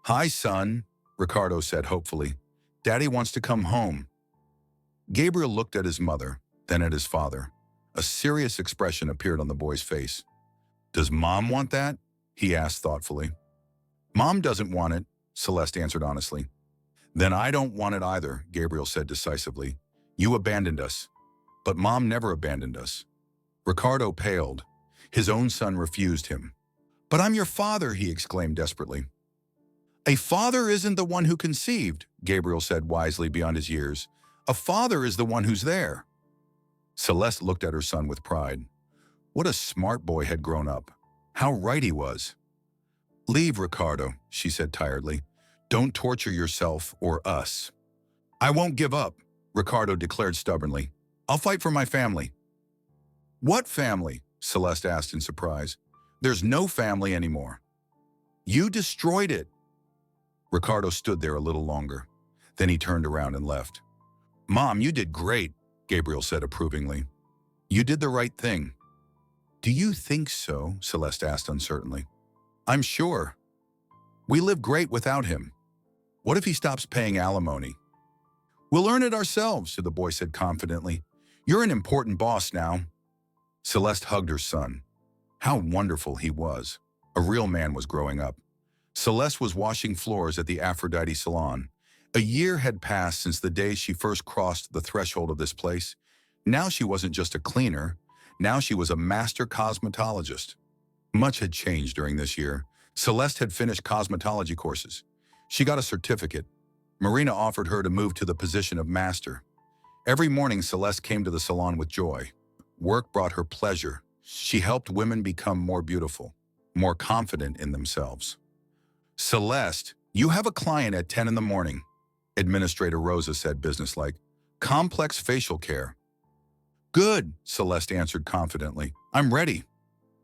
"Hi, son," Ricardo said hopefully. "Daddy wants to come home." Gabriel looked at his mother, then at his father. A serious expression appeared on the boy's face. "Does Mom want that?" he asked thoughtfully. "Mom doesn't want it," Celeste answered honestly. "Then I don't want it either," Gabriel said decisively. "You abandoned us. But Mom never abandoned us." Ricardo paled. His own son refused him. "But I'm your father," he exclaimed desperately. "A father isn't the one who conceived," Gabriel said wisely beyond his years. "A father is the one who's there." Celeste looked at her son with pride. What a smart boy had grown up. How right he was. "Leave, Ricardo," she said tiredly. "Don't torture yourself or us." "I won't give up," Ricardo declared stubbornly. "I'll fight for my family." "What family?" Celeste asked in surprise. "There's no family anymore." You destroyed it. Ricardo stood there a little longer. Then he turned around and left. Mom, you did great, Gabriel said approvingly. You did the right thing. Do you think so? Celeste asked uncertainly. I'm sure. We live great without him. What if he stops paying alimony? We'll earn it ourselves, the boy said confidently. You're an important boss now. Celeste hugged her son. How wonderful he was. A real man was growing up. Celeste was washing floors at the Aphrodite salon. A year had passed since the day she first crossed the threshold of this place. Now she wasn't just a cleaner. Now she was a master cosmetologist. Much had changed during this year. Celeste had finished cosmetology courses. She got a certificate. Marina offered her to move to the position of master. Every morning, Celeste came to the salon with joy. Work brought her pleasure. She helped women become more beautiful, more confident in themselves. Celeste, you have a client at 10 in the morning, Administrator Rosa said businesslike. Complex facial care. Good, Celeste answered confidently. I'm ready.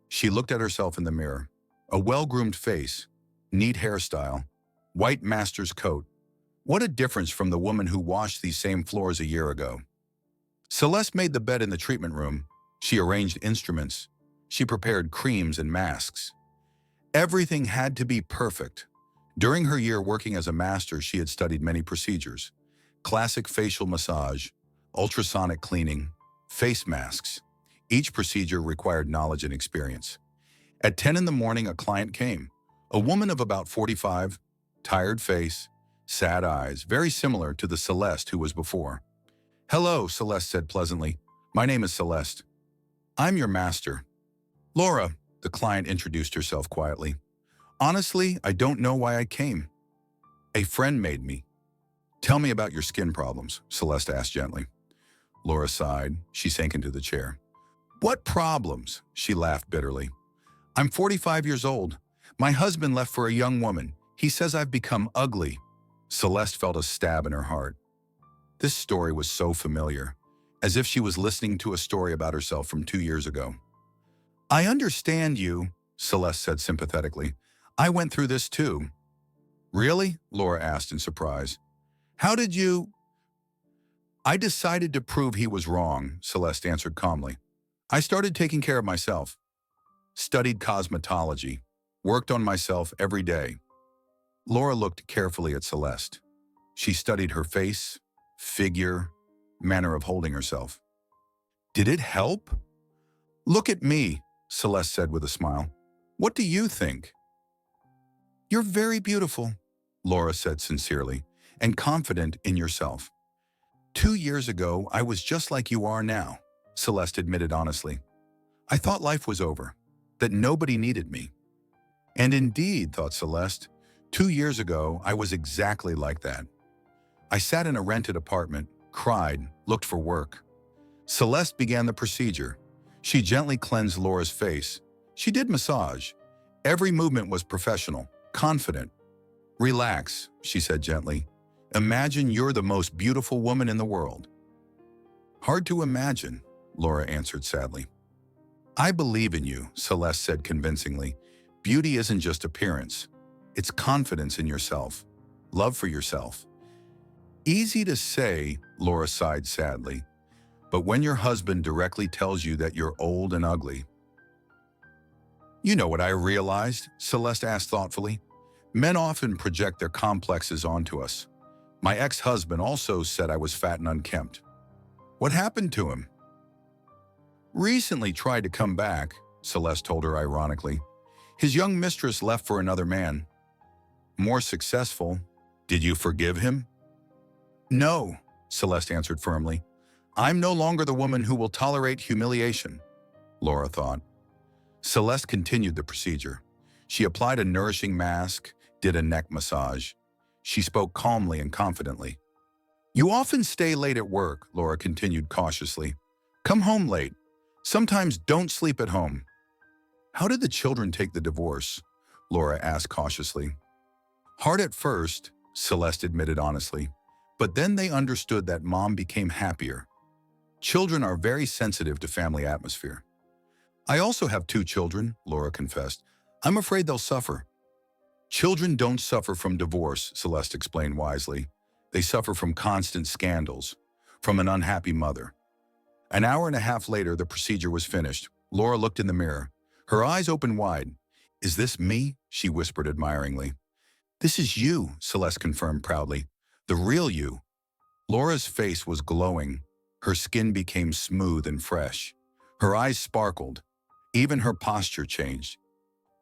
She looked at herself in the mirror. A well-groomed face, neat hairstyle, white master's coat. What a difference from the woman who washed these same floors a year ago. Celeste made the bed in the treatment room. She arranged instruments. She prepared creams and masks. Everything had to be perfect. During her year working as a master, she had studied many procedures. Classic facial massage, ultrasonic cleaning, face masks. Each procedure required knowledge and experience. At 10 in the morning, a client came. A woman of about 45, tired face, sad eyes, very similar to the Celeste who was before. Hello, Celeste said pleasantly. My name is Celeste. I'm your master. Laura, the client introduced herself quietly. Honestly, I don't know why I came. A friend made me. Tell me about your skin problems, Celeste asked gently. Laura sighed. She sank into the chair. What problems? She laughed bitterly. I'm 45 years old. My husband left for a young woman. He says I've become ugly. Celeste felt a stab in her heart. This story was so familiar, as if she was listening to a story about herself from 2 years ago. I understand you, Celeste said sympathetically. I went through this too. Really? Laura asked in surprise. How did you? I decided to prove he was wrong, Celeste answered calmly. I started taking care of myself. Studied cosmetology. Worked on myself every day. Laura looked carefully at Celeste. She studied her face, figure, manner of holding herself. Did it help? Look at me, Celeste said with a smile. What do you think? You're very beautiful, Laura said sincerely, and confident in yourself. 2 years ago, I was just like you are now, Celeste admitted honestly. I thought life was over, that nobody needed me. And indeed, thought Celeste, 2 years ago, I was exactly like that. I sat in a rented apartment, cried, looked for work. Celeste began the procedure. She gently cleansed Laura's face. She did massage. Every movement was professional, confident. Relax, she said gently. Imagine you're the most beautiful woman in the world. Hard to imagine, Laura answered sadly. I believe in you, Celeste said convincingly. Beauty isn't just appearance. It's confidence in yourself, love for yourself. Easy to say, Laura sighed sadly, but when your husband directly tells you that you're old and ugly. You know what I realized? Celeste asked thoughtfully. Men often project their complexes onto us. My ex-husband also said I was fat and unkempt. What happened to him? Recently tried to come back, Celeste told her ironically. His young mistress left for another man. More successful. Did you forgive him? No, Celeste answered firmly. I'm no longer the woman who will tolerate humiliation, Laura thought. Celeste continued the procedure. She applied a nourishing mask, did a neck massage. She spoke calmly and confidently. You often stay late at work, Laura continued cautiously. Come home late. Sometimes don't sleep at home. How did the children take the divorce? Laura asked cautiously. Hard at first, Celeste admitted honestly, but then they understood that Mom became happier. Children are very sensitive to family atmosphere. I also have 2 children, Laura confessed. I'm afraid they'll suffer. Children don't suffer from divorce, Celeste explained wisely. They suffer from constant scandals, from an unhappy mother. An hour and a half later, the procedure was finished. Laura looked in the mirror. Her eyes opened wide. "Is this me?" she whispered admiringly. "This is you," Celeste confirmed proudly. "The real you." Laura's face was glowing. Her skin became smooth and fresh. Her eyes sparkled. Even her posture changed.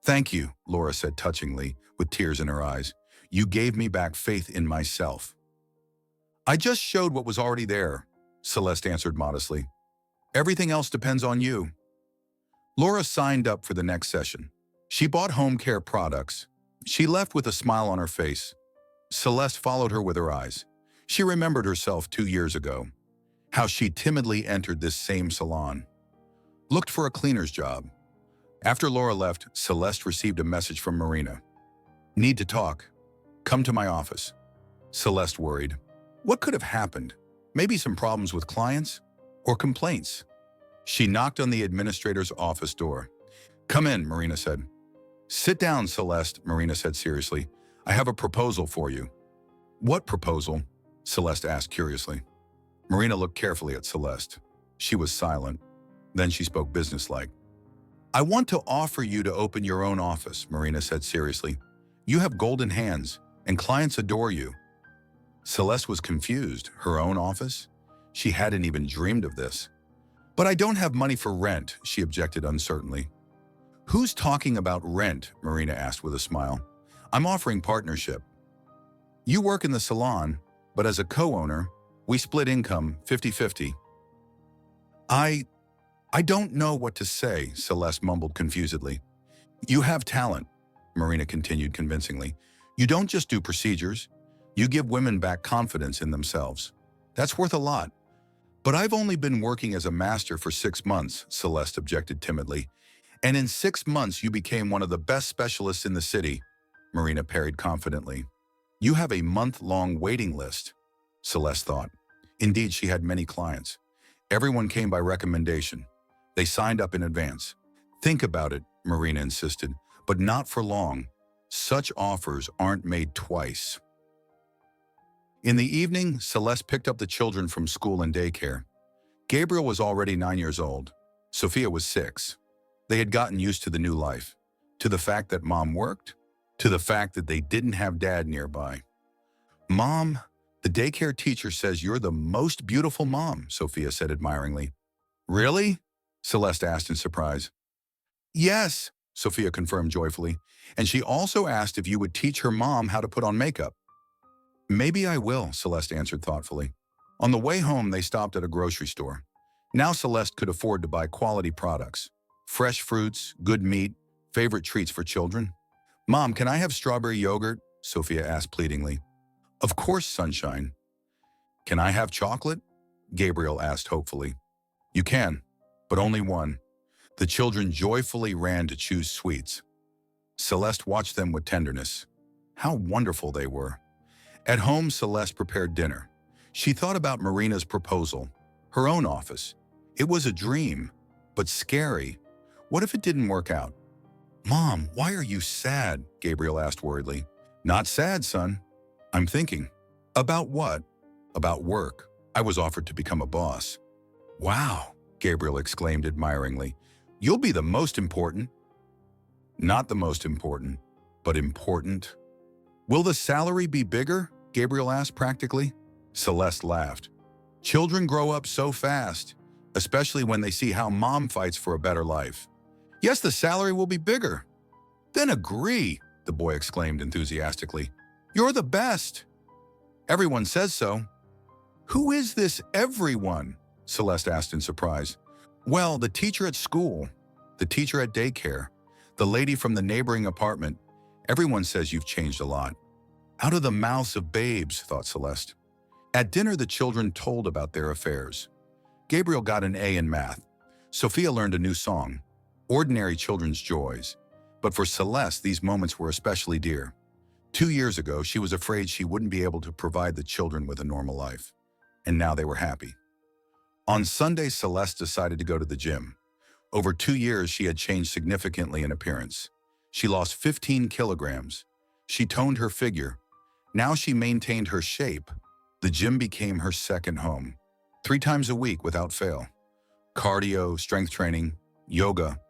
"Thank you," Laura said touchingly, with tears in her eyes. "You gave me back faith in myself." "I just showed what was already there," Celeste answered modestly. "Everything else depends on you." Laura signed up for the next session. She bought home care products. She left with a smile on her face. Celeste followed her with her eyes. She remembered herself 2 years ago, how she timidly entered this same salon. Looked for a cleaner's job. After Laura left, Celeste received a message from Marina. "Need to talk. Come to my office." Celeste worried. What could have happened? Maybe some problems with clients? Or complaints? She knocked on the administrator's office door. "Come in," Marina said. "Sit down, Celeste," Marina said seriously. "I have a proposal for you." "What proposal?" Celeste asked curiously. Marina looked carefully at Celeste. She was silent. Then she spoke businesslike. "I want to offer you to open your own office," Marina said seriously. "You have golden hands, and clients adore you." Celeste was confused. Her own office? She hadn't even dreamed of this. "But I don't have money for rent," she objected uncertainly. "Who's talking about rent?" Marina asked with a smile. "I'm offering partnership. You work in the salon, but as a co-owner, we split income 50-50. I don't know what to say," Celeste mumbled confusedly. "You have talent," Marina continued convincingly. "You don't just do procedures. You give women back confidence in themselves. That's worth a lot." "But I've only been working as a master for 6 months," Celeste objected timidly. "And in 6 months you became one of the best specialists in the city," Marina parried confidently. "You have a month-long waiting list," Celeste thought. Indeed, she had many clients. Everyone came by recommendation. They signed up in advance. "Think about it," Marina insisted, "but not for long. Such offers aren't made twice." In the evening, Celeste picked up the children from school and daycare. Gabriel was already 9 years old. Sophia was 6. They had gotten used to the new life, to the fact that mom worked, to the fact that they didn't have dad nearby. "Mom, the daycare teacher says you're the most beautiful mom," Sophia said admiringly. "Really?" Celeste asked in surprise. "Yes," Sophia confirmed joyfully, and she also asked if you would teach her mom how to put on makeup. "Maybe I will," Celeste answered thoughtfully. On the way home, they stopped at a grocery store. Now Celeste could afford to buy quality products. Fresh fruits, good meat, favorite treats for children. "Mom, can I have strawberry yogurt?" Sophia asked pleadingly. "Of course, sunshine." "Can I have chocolate?" Gabriel asked hopefully. "You can, but only one." The children joyfully ran to choose sweets. Celeste watched them with tenderness. How wonderful they were. At home, Celeste prepared dinner. She thought about Marina's proposal, her own office. It was a dream, but scary. What if it didn't work out? "Mom, why are you sad?" Gabriel asked worriedly. "Not sad, son. I'm thinking." "About what?" "About work. I was offered to become a boss." "Wow," Gabriel exclaimed admiringly. "You'll be the most important." "Not the most important, but important." "Will the salary be bigger?" Gabriel asked practically. Celeste laughed. "Children grow up so fast, especially when they see how mom fights for a better life." "Yes, the salary will be bigger." "Then agree," the boy exclaimed enthusiastically. "You're the best." "Everyone says so." "Who is this everyone?" Celeste asked in surprise. "Well, the teacher at school, the teacher at daycare, the lady from the neighboring apartment. Everyone says you've changed a lot." Out of the mouths of babes, thought Celeste. At dinner, the children told about their affairs. Gabriel got an A in math. Sophia learned a new song, Ordinary Children's Joys. But for Celeste, these moments were especially dear. 2 years ago, she was afraid she wouldn't be able to provide the children with a normal life. And now they were happy. On Sunday, Celeste decided to go to the gym. Over 2 years, she had changed significantly in appearance. She lost 15 kilograms. She toned her figure. Now she maintained her shape. The gym became her second home. 3 times a week without fail. Cardio, strength training, yoga.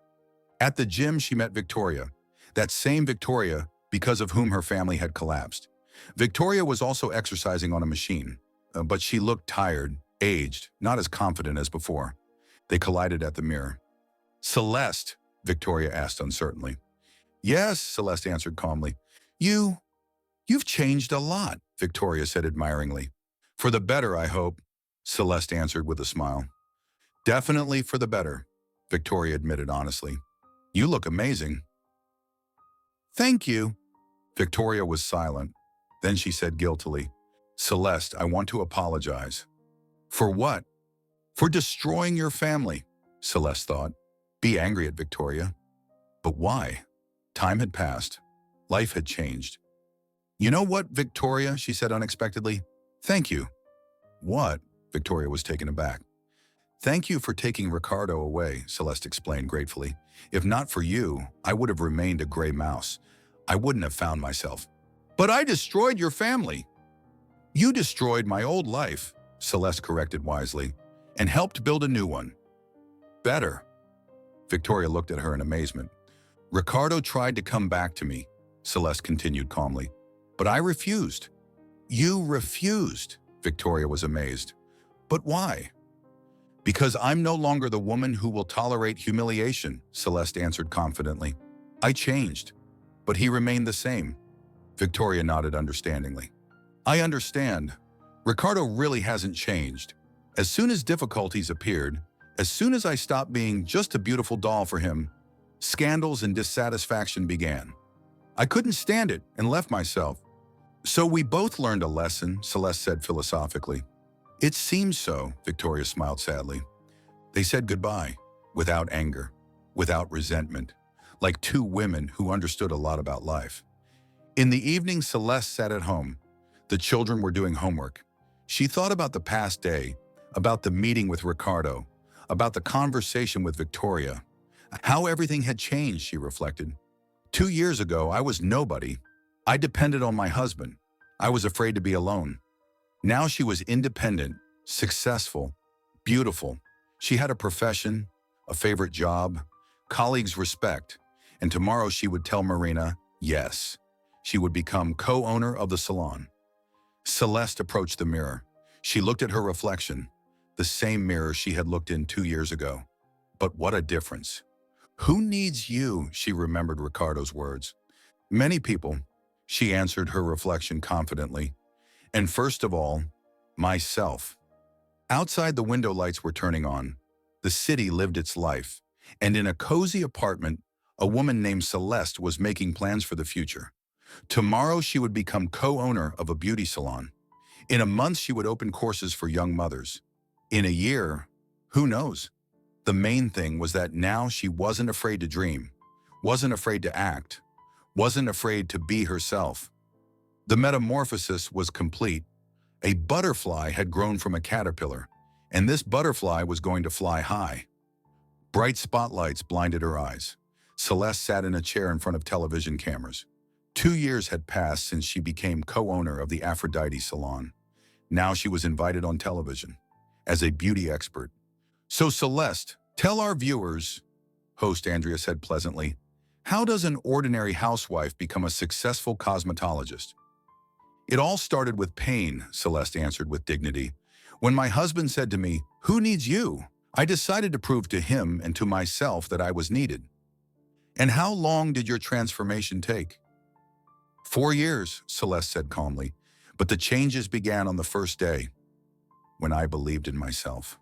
At the gym, she met Victoria. That same Victoria because of whom her family had collapsed. Victoria was also exercising on a machine, but she looked tired, aged, not as confident as before. They collided at the mirror. "Celeste," Victoria asked uncertainly. "Yes," Celeste answered calmly. You've changed a lot," Victoria said admiringly. "For the better, I hope," Celeste answered with a smile. "Definitely for the better," Victoria admitted honestly. "You look amazing." "Thank you." Victoria was silent. Then she said guiltily, "Celeste, I want to apologize." "For what?" "For destroying your family," Celeste thought. Be angry at Victoria. But why? Time had passed. Life had changed. "You know what, Victoria?" she said unexpectedly. "Thank you." "What?" Victoria was taken aback. "Thank you for taking Ricardo away," Celeste explained gratefully. "If not for you, I would have remained a gray mouse. I wouldn't have found myself." "But I destroyed your family." "You destroyed my old life," Celeste corrected wisely, "and helped build a new one. Better." Victoria looked at her in amazement. "Ricardo tried to come back to me," Celeste continued calmly, "but I refused." "You refused?" Victoria was amazed. "But why?" "Because I'm no longer the woman who will tolerate humiliation," Celeste answered confidently. "I changed, but he remained the same." Victoria nodded understandingly. "I understand. Ricardo really hasn't changed. As soon as difficulties appeared, as soon as I stopped being just a beautiful doll for him, scandals and dissatisfaction began. I couldn't stand it and left myself. So we both learned a lesson," Celeste said philosophically. "It seems so," Victoria smiled sadly. They said goodbye, without anger, without resentment, like two women who understood a lot about life. In the evening, Celeste sat at home. The children were doing homework. She thought about the past day, about the meeting with Ricardo, about the conversation with Victoria. How everything had changed, she reflected. 2 years ago, I was nobody. I depended on my husband. I was afraid to be alone. Now she was independent, successful, beautiful. She had a profession, a favorite job, colleagues' respect, and tomorrow she would tell Marina, yes. She would become co-owner of the salon. Celeste approached the mirror. She looked at her reflection, the same mirror she had looked in 2 years ago. But what a difference. "Who needs you?" she remembered Ricardo's words. "Many people," she answered her reflection confidently. "And first of all, myself." Outside, the window lights were turning on. The city lived its life. And in a cozy apartment, a woman named Celeste was making plans for the future. Tomorrow, she would become co-owner of a beauty salon. In a month, she would open courses for young mothers. In a year, who knows? The main thing was that now she wasn't afraid to dream, wasn't afraid to act, wasn't afraid to be herself. The metamorphosis was complete. A butterfly had grown from a caterpillar, and this butterfly was going to fly high. Bright spotlights blinded her eyes. Celeste sat in a chair in front of television cameras. 2 years had passed since she became co-owner of the Aphrodite Salon. Now she was invited on television as a beauty expert. "So Celeste, tell our viewers," host Andrea said pleasantly, "how does an ordinary housewife become a successful cosmetologist?" "It all started with pain," Celeste answered with dignity. "When my husband said to me, 'Who needs you?' I decided to prove to him and to myself that I was needed." "And how long did your transformation take?" 4 years, Celeste said calmly, "but the changes began on the first day, when I believed in myself."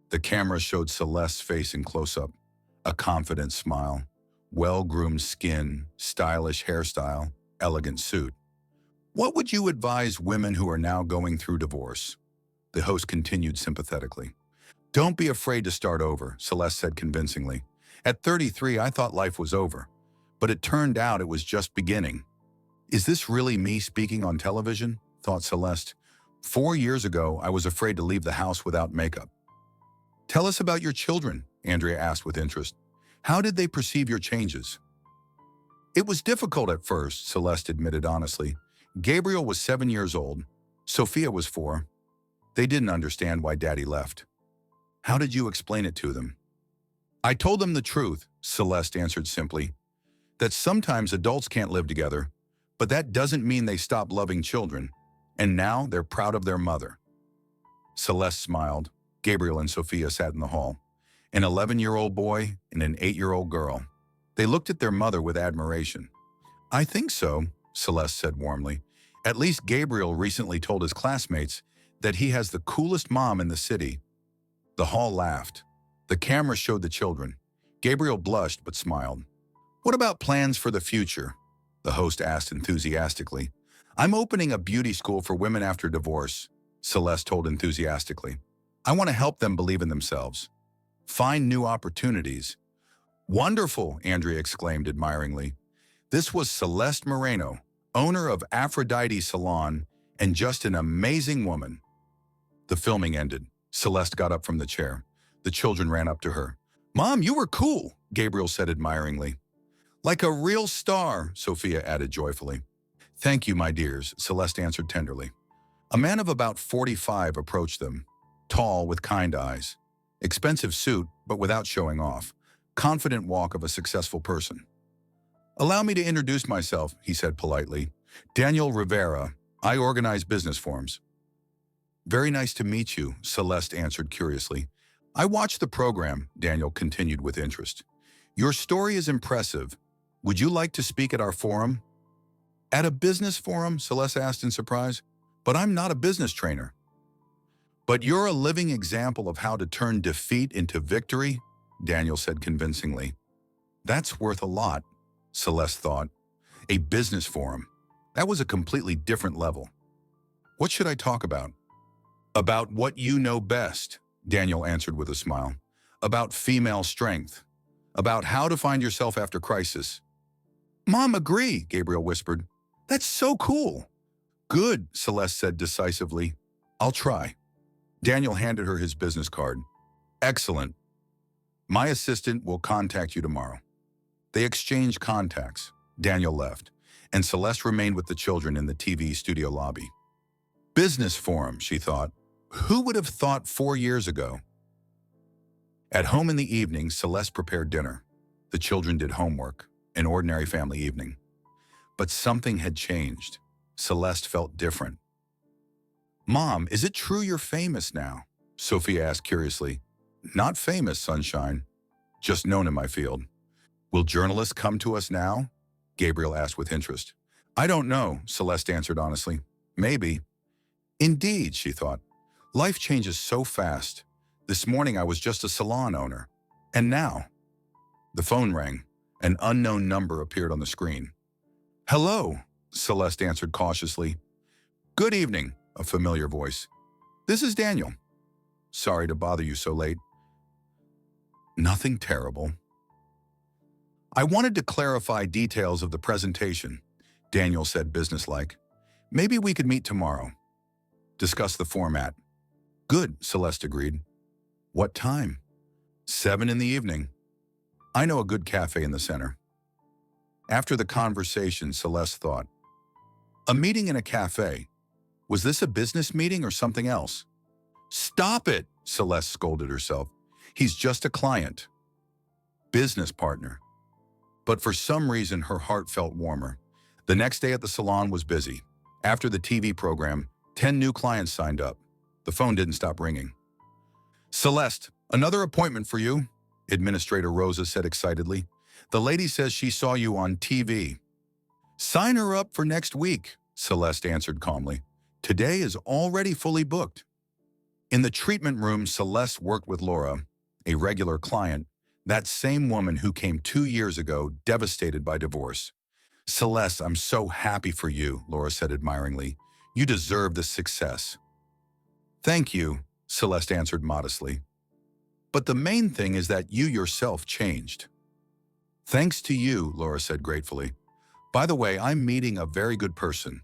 The camera showed Celeste's face in close-up, a confident smile, well-groomed skin, stylish hairstyle, elegant suit. "What would you advise women who are now going through divorce?" The host continued sympathetically. "Don't be afraid to start over," Celeste said convincingly. "At 33, I thought life was over, but it turned out it was just beginning." "Is this really me speaking on television?" thought Celeste. 4 years ago, I was afraid to leave the house without makeup." "Tell us about your children," Andrea asked with interest. "How did they perceive your changes?" It was difficult at first, Celeste admitted honestly. Gabriel was 7 years old. Sophia was 4. They didn't understand why Daddy left. How did you explain it to them? I told them the truth, Celeste answered simply, that sometimes adults can't live together, but that doesn't mean they stop loving children, and now they're proud of their mother. Celeste smiled. Gabriel and Sophia sat in the hall. An 11-year-old boy and an 8-year-old girl. They looked at their mother with admiration. I think so, Celeste said warmly. At least Gabriel recently told his classmates that he has the coolest mom in the city. The hall laughed. The camera showed the children. Gabriel blushed but smiled. What about plans for the future? The host asked enthusiastically. I'm opening a beauty school for women after divorce, Celeste told enthusiastically. I want to help them believe in themselves. Find new opportunities. Wonderful, Andrea exclaimed admiringly. This was Celeste Moreno, owner of Aphrodite Salon, and just an amazing woman. The filming ended. Celeste got up from the chair. The children ran up to her. Mom, you were cool, Gabriel said admiringly. Like a real star, Sophia added joyfully. Thank you, my dears, Celeste answered tenderly. A man of about 45 approached them, tall with kind eyes. Expensive suit, but without showing off. Confident walk of a successful person. Allow me to introduce myself, he said politely. Daniel Rivera. I organize business forums. Very nice to meet you, Celeste answered curiously. I watched the program, Daniel continued with interest. Your story is impressive. Would you like to speak at our forum? At a business forum, Celeste asked in surprise. But I'm not a business trainer. But you're a living example of how to turn defeat into victory, Daniel said convincingly. That's worth a lot, Celeste thought. A business forum. That was a completely different level. What should I talk about? About what you know best, Daniel answered with a smile. About female strength. About how to find yourself after crisis. Mom, agree, Gabriel whispered. That's so cool. Good, Celeste said decisively. I'll try. Daniel handed her his business card. Excellent. My assistant will contact you tomorrow. They exchanged contacts. Daniel left, and Celeste remained with the children in the TV studio lobby. Business forum, she thought. Who would have thought 4 years ago? At home in the evening, Celeste prepared dinner. The children did homework, an ordinary family evening. But something had changed. Celeste felt different. Mom, is it true you're famous now? Sophia asked curiously. Not famous, sunshine. Just known in my field. Will journalists come to us now? Gabriel asked with interest. I don't know, Celeste answered honestly. Maybe. Indeed, she thought. Life changes so fast. This morning I was just a salon owner. And now? The phone rang. An unknown number appeared on the screen. Hello, Celeste answered cautiously. Good evening, a familiar voice. This is Daniel. Sorry to bother you so late. Nothing terrible. I wanted to clarify details of the presentation, Daniel said businesslike. Maybe we could meet tomorrow. Discuss the format. Good, Celeste agreed. What time? 7 in the evening. I know a good cafe in the center. After the conversation, Celeste thought, a meeting in a cafe. Was this a business meeting or something else? Stop it, Celeste scolded herself. He's just a client. Business partner. But for some reason, her heart felt warmer. The next day at the salon was busy. After the TV program, 10 new clients signed up. The phone didn't stop ringing. Celeste, another appointment for you, Administrator Rosa said excitedly. The lady says she saw you on TV. Sign her up for next week, Celeste answered calmly. Today is already fully booked. In the treatment room, Celeste worked with Laura, a regular client, that same woman who came 2 years ago, devastated by divorce. Celeste, I'm so happy for you, Laura said admiringly. You deserve this success. Thank you, Celeste answered modestly. But the main thing is that you yourself changed. Thanks to you, Laura said gratefully. By the way, I'm meeting a very good person.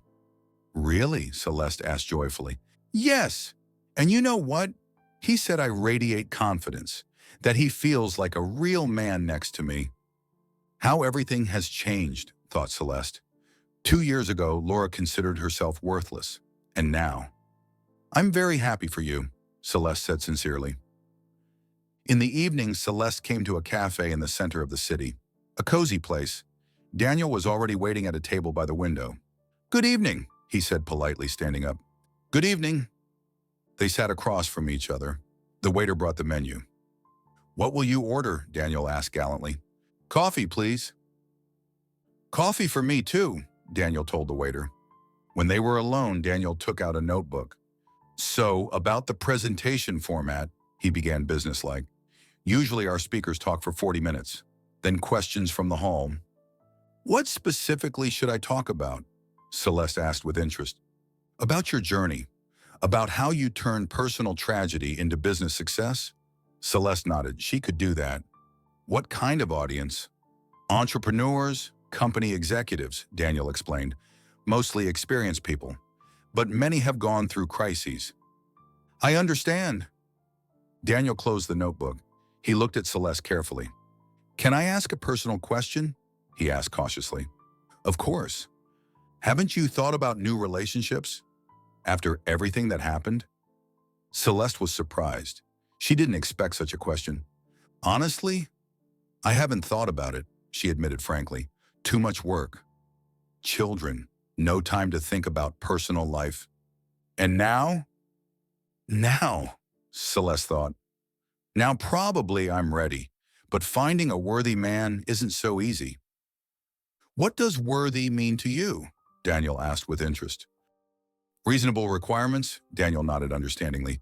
Really? Celeste asked joyfully. Yes. And you know what? He said I radiate confidence, that he feels like a real man next to me. How everything has changed, thought Celeste. 2 years ago, Laura considered herself worthless. And now? I'm very happy for you, Celeste said sincerely. In the evening, Celeste came to a cafe in the center of the city. A cozy place. Daniel was already waiting at a table by the window. Good evening, he said politely, standing up. Good evening. They sat across from each other. The waiter brought the menu. What will you order? Daniel asked gallantly. Coffee, please. Coffee for me, too, Daniel told the waiter. When they were alone, Daniel took out a notebook. So, about the presentation format, he began businesslike. Usually our speakers talk for 40 minutes. Then questions from the hall. What specifically should I talk about? Celeste asked with interest. About your journey. About how you turned personal tragedy into business success? Celeste nodded. She could do that. What kind of audience? Entrepreneurs, company executives, Daniel explained. Mostly experienced people. But many have gone through crises. I understand. Daniel closed the notebook. He looked at Celeste carefully. Can I ask a personal question? He asked cautiously. Of course. Haven't you thought about new relationships? After everything that happened? Celeste was surprised. She didn't expect such a question. Honestly, I haven't thought about it, she admitted frankly. Too much work. Children. No time to think about personal life. And now? Now, Celeste thought. Now probably I'm ready, but finding a worthy man isn't so easy. What does worthy mean to you? Daniel asked with interest. Reasonable requirements? Daniel nodded understandingly.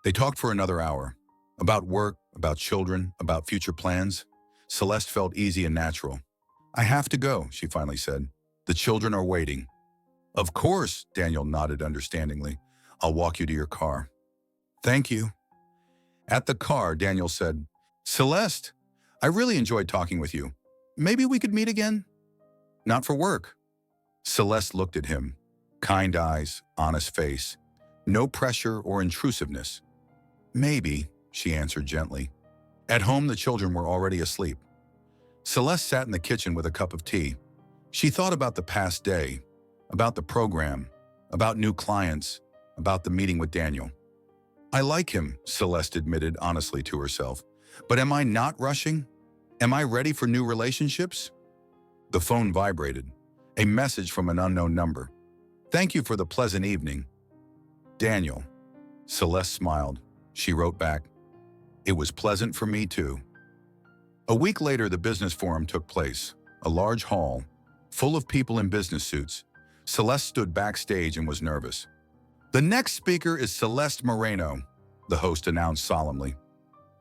They talked for another hour. About work, about children, about future plans. Celeste felt easy and natural. I have to go, she finally said. The children are waiting. Of course, Daniel nodded understandingly. I'll walk you to your car. Thank you. At the car, Daniel said, Celeste, I really enjoyed talking with you. Maybe we could meet again? Not for work. Celeste looked at him. Kind eyes, honest face. No pressure or intrusiveness. Maybe, she answered gently. At home, the children were already asleep. Celeste sat in the kitchen with a cup of tea. She thought about the past day, about the program, about new clients, about the meeting with Daniel. I like him, Celeste admitted honestly to herself. But am I not rushing? Am I ready for new relationships? The phone vibrated. A message from an unknown number. Thank you for the pleasant evening. Daniel. Celeste smiled. She wrote back, It was pleasant for me too. A week later, the business forum took place. A large hall, full of people in business suits. Celeste stood backstage and was nervous. The next speaker is Celeste Moreno, the host announced solemnly.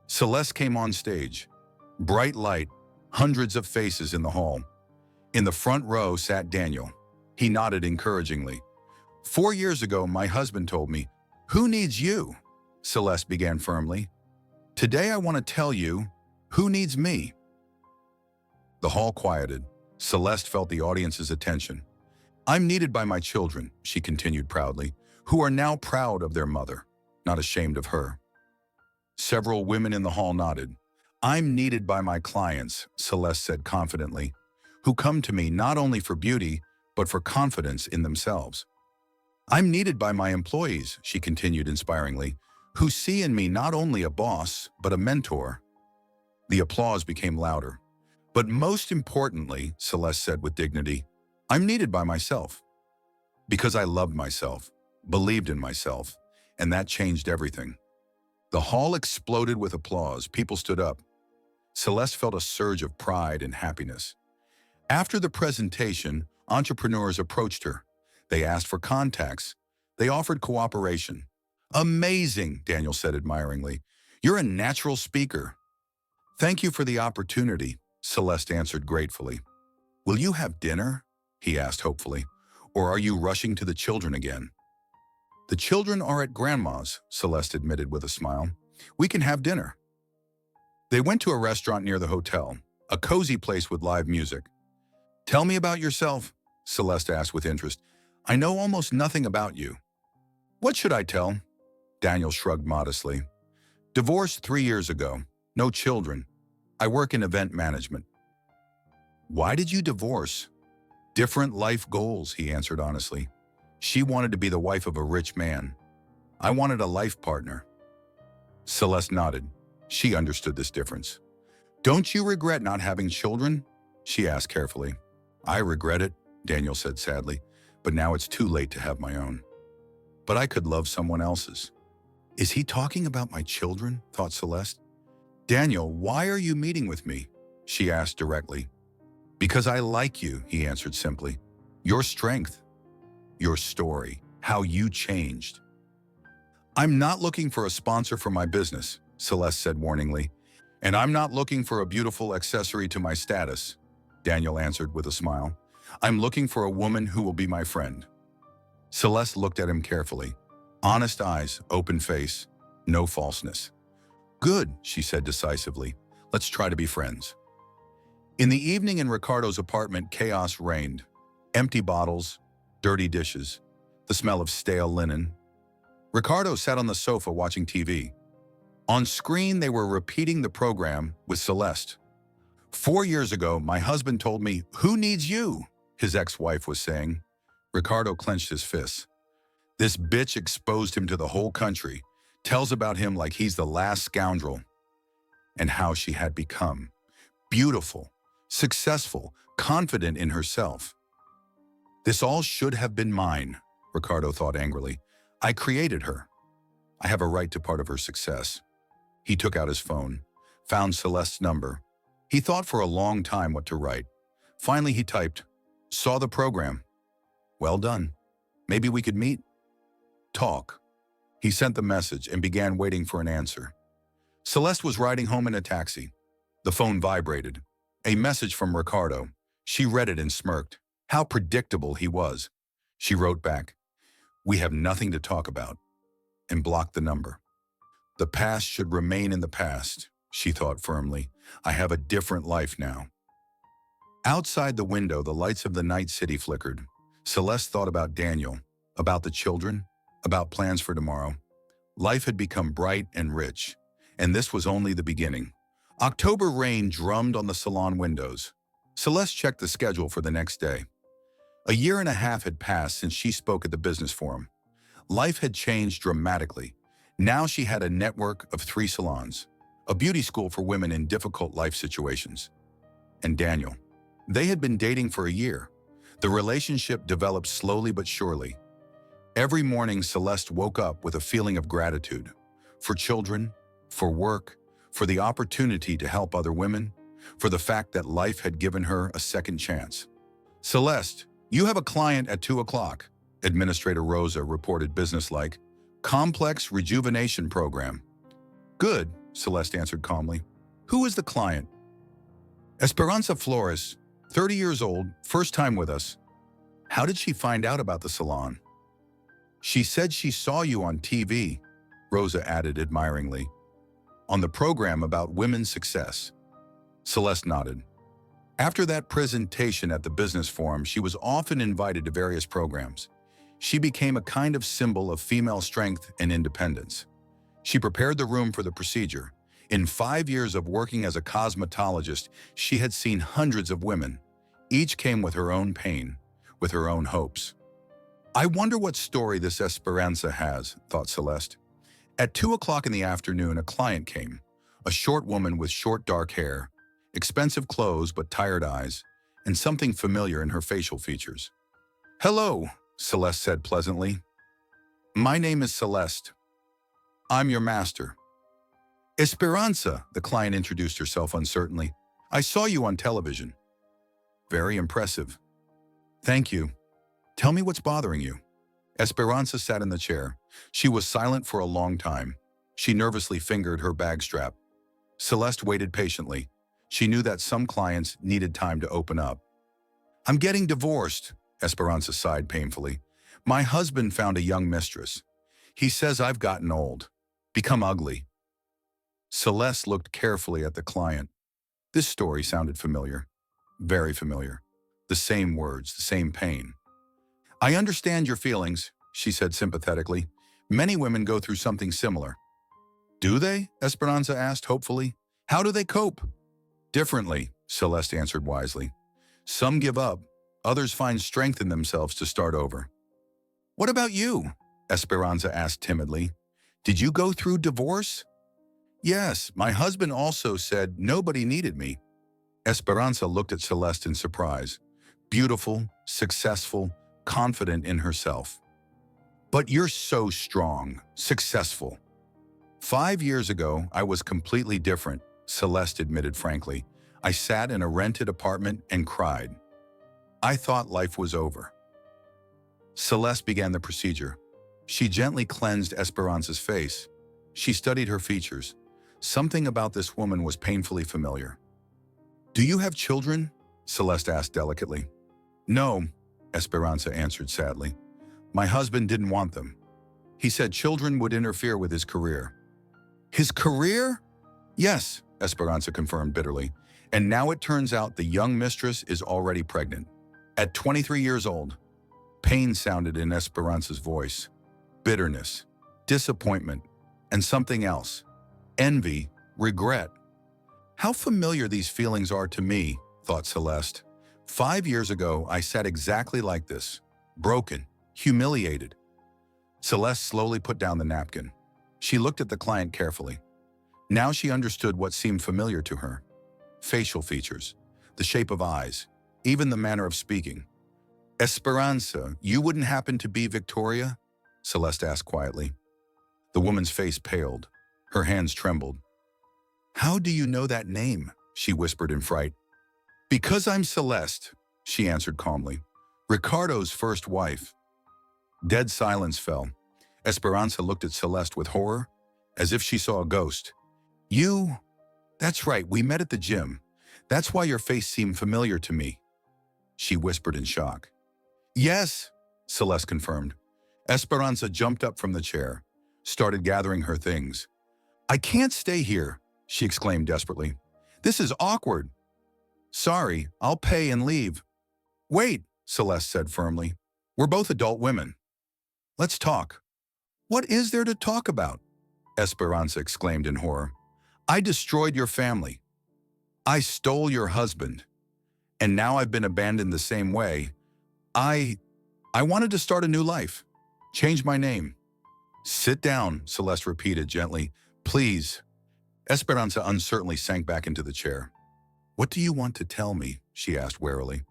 Celeste came on stage. Bright light, hundreds of faces in the hall. In the front row sat Daniel. He nodded encouragingly. 4 years ago, my husband told me, Who needs you? Celeste began firmly. Today I want to tell you, who needs me? The hall quieted. Celeste felt the audience's attention. I'm needed by my children, she continued proudly, who are now proud of their mother, not ashamed of her. Several women in the hall nodded. I'm needed by my clients, Celeste said confidently, who come to me not only for beauty, but for confidence in themselves. I'm needed by my employees, she continued inspiringly, who see in me not only a boss, but a mentor. The applause became louder. But most importantly, Celeste said with dignity, I'm needed by myself. Because I loved myself, believed in myself, and that changed everything. The hall exploded with applause. People stood up. Celeste felt a surge of pride and happiness. After the presentation, entrepreneurs approached her. They asked for contacts. They offered cooperation. Amazing, Daniel said admiringly. You're a natural speaker. Thank you for the opportunity, Celeste answered gratefully. Will you have dinner? He asked hopefully. Or are you rushing to the children again? The children are at Grandma's, Celeste admitted with a smile. We can have dinner. They went to a restaurant near the hotel, a cozy place with live music. Tell me about yourself, Celeste asked with interest. I know almost nothing about you. What should I tell? Daniel shrugged modestly. Divorced 3 years ago. No children. I work in event management. Why did you divorce? Different life goals, he answered honestly. She wanted to be the wife of a rich man. I wanted a life partner. Celeste nodded. She understood this difference. Don't you regret not having children? She asked carefully. I regret it, Daniel said sadly, but now it's too late to have my own. But I could love someone else's. Is he talking about my children? Thought Celeste. Daniel, why are you meeting with me? She asked directly. Because I like you, he answered simply. Your strength, your story, how you changed. I'm not looking for a sponsor for my business, Celeste said warningly. And I'm not looking for a beautiful accessory to my status, Daniel answered with a smile. I'm looking for a woman who will be my friend. Celeste looked at him carefully. Honest eyes, open face, no falseness. Good, she said decisively. Let's try to be friends. In the evening in Ricardo's apartment, chaos reigned. Empty bottles, dirty dishes, the smell of stale linen. Ricardo sat on the sofa watching TV. On screen, they were repeating the program with Celeste. 4 years ago, my husband told me, "Who needs you?" his ex-wife was saying. Ricardo clenched his fists. This bitch exposed him to the whole country, tells about him like he's the last scoundrel. And how she had become. Beautiful, successful, confident in herself. This all should have been mine, Ricardo thought angrily. I created her. I have a right to part of her success. He took out his phone, found Celeste's number. He thought for a long time what to write. Finally, he typed, "Saw the program. Well done. Maybe we could meet? Talk." He sent the message and began waiting for an answer. Celeste was riding home in a taxi. The phone vibrated. A message from Ricardo. She read it and smirked. How predictable he was. She wrote back, "We have nothing to talk about," and blocked the number. The past should remain in the past, she thought firmly. I have a different life now. Outside the window, the lights of the night city flickered. Celeste thought about Daniel, about the children, about plans for tomorrow. Life had become bright and rich, and this was only the beginning. October rain drummed on the salon windows. Celeste checked the schedule for the next day. A year and a half had passed since she spoke at the business forum. Life had changed dramatically. Now she had a network of 3 salons, a beauty school for women in difficult life situations. And Daniel. They had been dating for a year. The relationship developed slowly but surely. Every morning, Celeste woke up with a feeling of gratitude. For children, for work, for the opportunity to help other women, for the fact that life had given her a second chance. Celeste, you have a client at 2 o'clock, Administrator Rosa reported businesslike. Complex rejuvenation program. Good, Celeste answered calmly. Who is the client? Esperanza Flores, 30 years old, first time with us. How did she find out about the salon? She said she saw you on TV, Rosa added admiringly. On the program about women's success. Celeste nodded. After that presentation at the business forum, she was often invited to various programs. She became a kind of symbol of female strength and independence. She prepared the room for the procedure. In 5 years of working as a cosmetologist, she had seen hundreds of women. Each came with her own pain, with her own hopes. I wonder what story this Esperanza has, thought Celeste. At 2 o'clock in the afternoon, a client came, a short woman with short dark hair, expensive clothes but tired eyes, and something familiar in her facial features. Hello, Celeste said pleasantly. My name is Celeste. I'm your master. Esperanza, the client introduced herself uncertainly. I saw you on television. Very impressive. Thank you. Tell me what's bothering you. Esperanza sat in the chair. She was silent for a long time. She nervously fingered her bag strap. Celeste waited patiently. She knew that some clients needed time to open up. I'm getting divorced, Esperanza sighed painfully. My husband found a young mistress. He says I've gotten old, become ugly. Celeste looked carefully at the client. This story sounded familiar, very familiar. The same words, the same pain. I understand your feelings, she said sympathetically. Many women go through something similar. Do they? Esperanza asked hopefully. How do they cope? Differently, Celeste answered wisely. Some give up, Others find strength in themselves to start over. What about you? Esperanza asked timidly. Did you go through divorce? Yes, my husband also said nobody needed me. Esperanza looked at Celeste in surprise. Beautiful, successful, confident in herself. But you're so strong, successful. 5 years ago, I was completely different, Celeste admitted frankly. I sat in a rented apartment and cried. I thought life was over. Celeste began the procedure. She gently cleansed Esperanza's face. She studied her features. Something about this woman was painfully familiar. Do you have children? Celeste asked delicately. No, Esperanza answered sadly. My husband didn't want them. He said children would interfere with his career. His career? Yes, Esperanza confirmed bitterly. And now it turns out the young mistress is already pregnant. At 23 years old. Pain sounded in Esperanza's voice. Bitterness, disappointment, and something else. Envy, regret. How familiar these feelings are to me, thought Celeste. 5 years ago, I sat exactly like this. Broken, humiliated. Celeste slowly put down the napkin. She looked at the client carefully. Now she understood what seemed familiar to her. Facial features, the shape of eyes, even the manner of speaking. Esperanza, you wouldn't happen to be Victoria? Celeste asked quietly. The woman's face paled. Her hands trembled. How do you know that name? She whispered in fright. Because I'm Celeste, she answered calmly. Ricardo's first wife. Dead silence fell. Esperanza looked at Celeste with horror, as if she saw a ghost. You? That's right, we met at the gym. That's why your face seemed familiar to me. She whispered in shock. Yes, Celeste confirmed. Esperanza jumped up from the chair, started gathering her things. I can't stay here, she exclaimed desperately. This is awkward. Sorry, I'll pay and leave. Wait, Celeste said firmly. We're both adult women. Let's talk. What is there to talk about? Esperanza exclaimed in horror. I destroyed your family. I stole your husband. And now I've been abandoned the same way. I wanted to start a new life. Change my name. Sit down, Celeste repeated gently. Please. Esperanza uncertainly sank back into the chair. What do you want to tell me? She asked warily.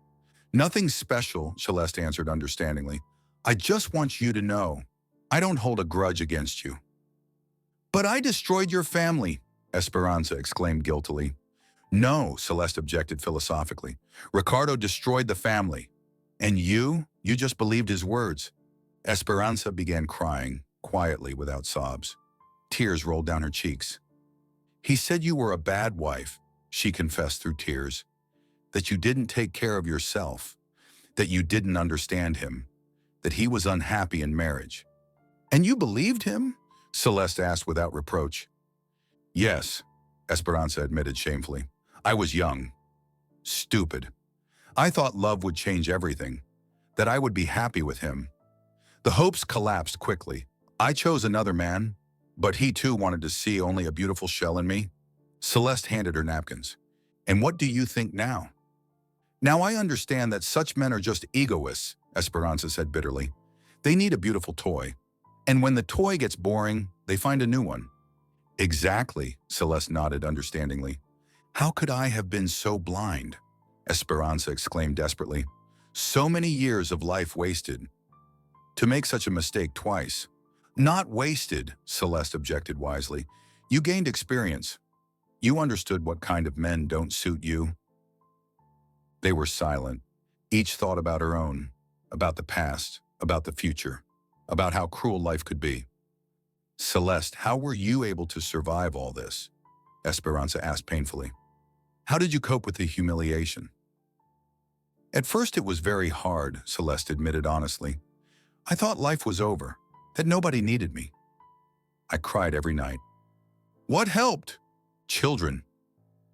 Nothing special, Celeste answered understandingly. I just want you to know. I don't hold a grudge against you. But I destroyed your family, Esperanza exclaimed guiltily. No, Celeste objected philosophically. Ricardo destroyed the family. And you just believed his words. Esperanza began crying, quietly without sobs. Tears rolled down her cheeks. He said you were a bad wife, she confessed through tears. That you didn't take care of yourself. That you didn't understand him. That he was unhappy in marriage. And you believed him? Celeste asked without reproach. Yes, Esperanza admitted shamefully. I was young. Stupid. I thought love would change everything. That I would be happy with him. The hopes collapsed quickly. I chose another man, but he too wanted to see only a beautiful shell in me. Celeste handed her napkins. And what do you think now? Now I understand that such men are just egoists, Esperanza said bitterly. They need a beautiful toy. And when the toy gets boring, they find a new one. Exactly, Celeste nodded understandingly. How could I have been so blind? Esperanza exclaimed desperately. So many years of life wasted. To make such a mistake twice. Not wasted, Celeste objected wisely. You gained experience. You understood what kind of men don't suit you. They were silent. Each thought about her own, about the past, about the future, about how cruel life could be. Celeste, how were you able to survive all this? Esperanza asked painfully. How did you cope with the humiliation? At first it was very hard, Celeste admitted honestly. I thought life was over, that nobody needed me. I cried every night. What helped? Children.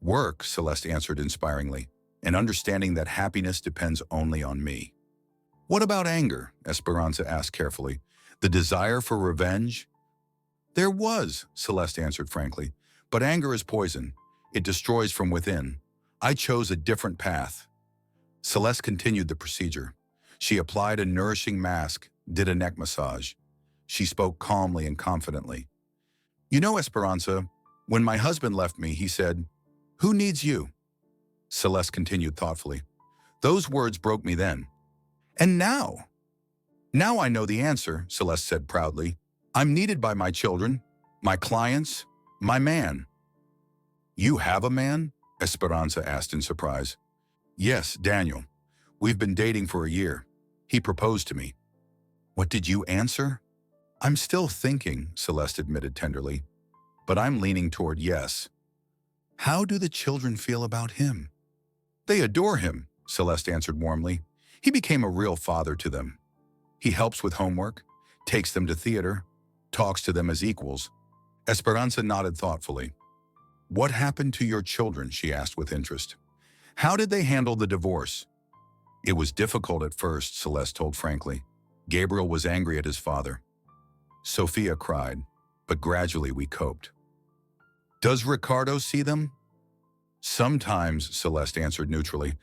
Work, Celeste answered inspiringly, and understanding that happiness depends only on me. What about anger? Esperanza asked carefully. The desire for revenge? There was, Celeste answered frankly, but anger is poison. It destroys from within. I chose a different path. Celeste continued the procedure. She applied a nourishing mask, did a neck massage. She spoke calmly and confidently. You know, Esperanza, when my husband left me, he said, "Who needs you?" Celeste continued thoughtfully. Those words broke me then. And now? Now I know the answer, Celeste said proudly. I'm needed by my children, my clients, my man. You have a man? Esperanza asked in surprise. Yes, Daniel. We've been dating for a year. He proposed to me. What did you answer? I'm still thinking, Celeste admitted tenderly, but I'm leaning toward yes. How do the children feel about him? They adore him, Celeste answered warmly. He became a real father to them. He helps with homework, takes them to theater, talks to them as equals. Esperanza nodded thoughtfully. What happened to your children? She asked with interest. How did they handle the divorce? It was difficult at first, Celeste told frankly. Gabriel was angry at his father. Sophia cried, but gradually we coped. Does Ricardo see them? Sometimes, Celeste answered neutrally,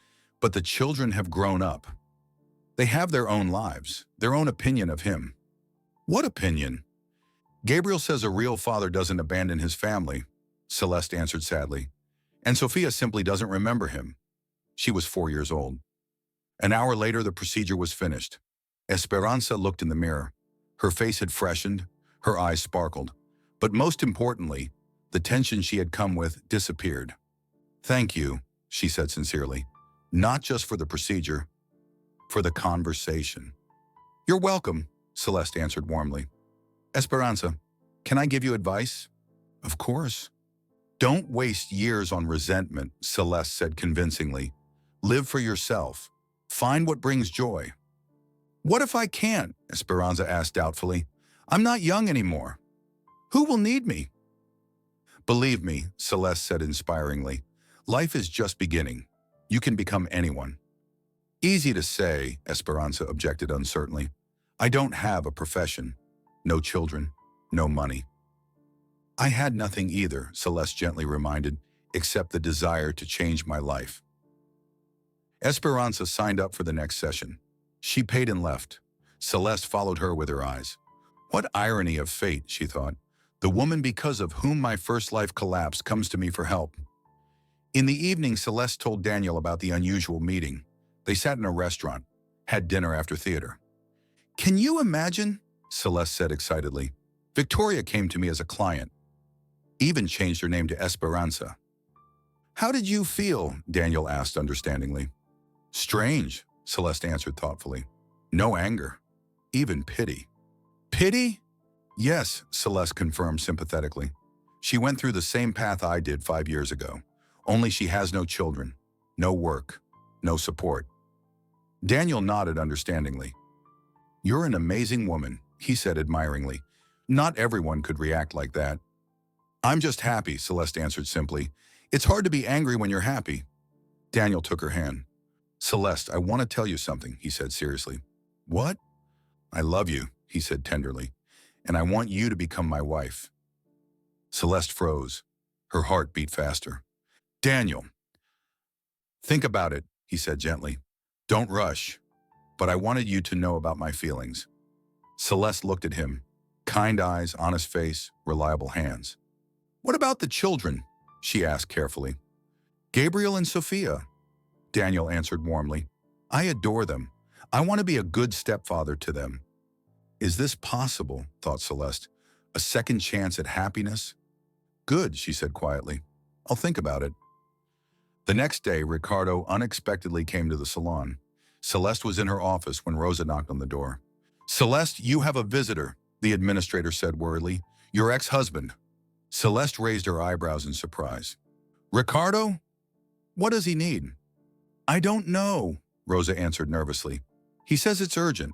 but the children have grown up. They have their own lives, their own opinion of him. What opinion? Gabriel says a real father doesn't abandon his family, Celeste answered sadly, and Sophia simply doesn't remember him. She was 4 years old. An hour later, the procedure was finished. Esperanza looked in the mirror. Her face had freshened, her eyes sparkled, but most importantly, the tension she had come with disappeared. Thank you, she said sincerely, not just for the procedure, for the conversation. You're welcome, Celeste answered warmly. Esperanza, can I give you advice? Of course. Don't waste years on resentment, Celeste said convincingly. Live for yourself. Find what brings joy. What if I can't? Esperanza asked doubtfully. I'm not young anymore. Who will need me? Believe me, Celeste said inspiringly. Life is just beginning. You can become anyone. Easy to say, Esperanza objected uncertainly. I don't have a profession. No children. No money. I had nothing either, Celeste gently reminded, except the desire to change my life. Esperanza signed up for the next session. She paid and left. Celeste followed her with her eyes. What irony of fate, she thought. The woman because of whom my first life collapsed comes to me for help. In the evening, Celeste told Daniel about the unusual meeting. They sat in a restaurant, had dinner after theater. Can you imagine? Celeste said excitedly. Victoria came to me as a client. Even changed her name to Esperanza. How did you feel? Daniel asked understandingly. Strange, Celeste answered thoughtfully. No anger, even pity. Pity? Yes, Celeste confirmed sympathetically. She went through the same path I did 5 years ago, only she has no children, no work, no support. Daniel nodded understandingly. You're an amazing woman, he said admiringly. Not everyone could react like that. I'm just happy, Celeste answered simply. It's hard to be angry when you're happy. Daniel took her hand. Celeste, I want to tell you something, he said seriously. What? I love you, he said tenderly, and I want you to become my wife. Celeste froze. Her heart beat faster. Daniel. Think about it, he said gently. Don't rush, but I wanted you to know about my feelings. Celeste looked at him. Kind eyes, honest face, reliable hands. What about the children? She asked carefully. Gabriel and Sophia. Daniel answered warmly. I adore them. I want to be a good stepfather to them. Is this possible? Thought Celeste. A second chance at happiness? Good, she said quietly. I'll think about it. The next day, Ricardo unexpectedly came to the salon. Celeste was in her office when Rosa knocked on the door. Celeste, you have a visitor, the administrator said worriedly. Your ex-husband. Celeste raised her eyebrows in surprise. Ricardo? What does he need? I don't know, Rosa answered nervously. He says it's urgent.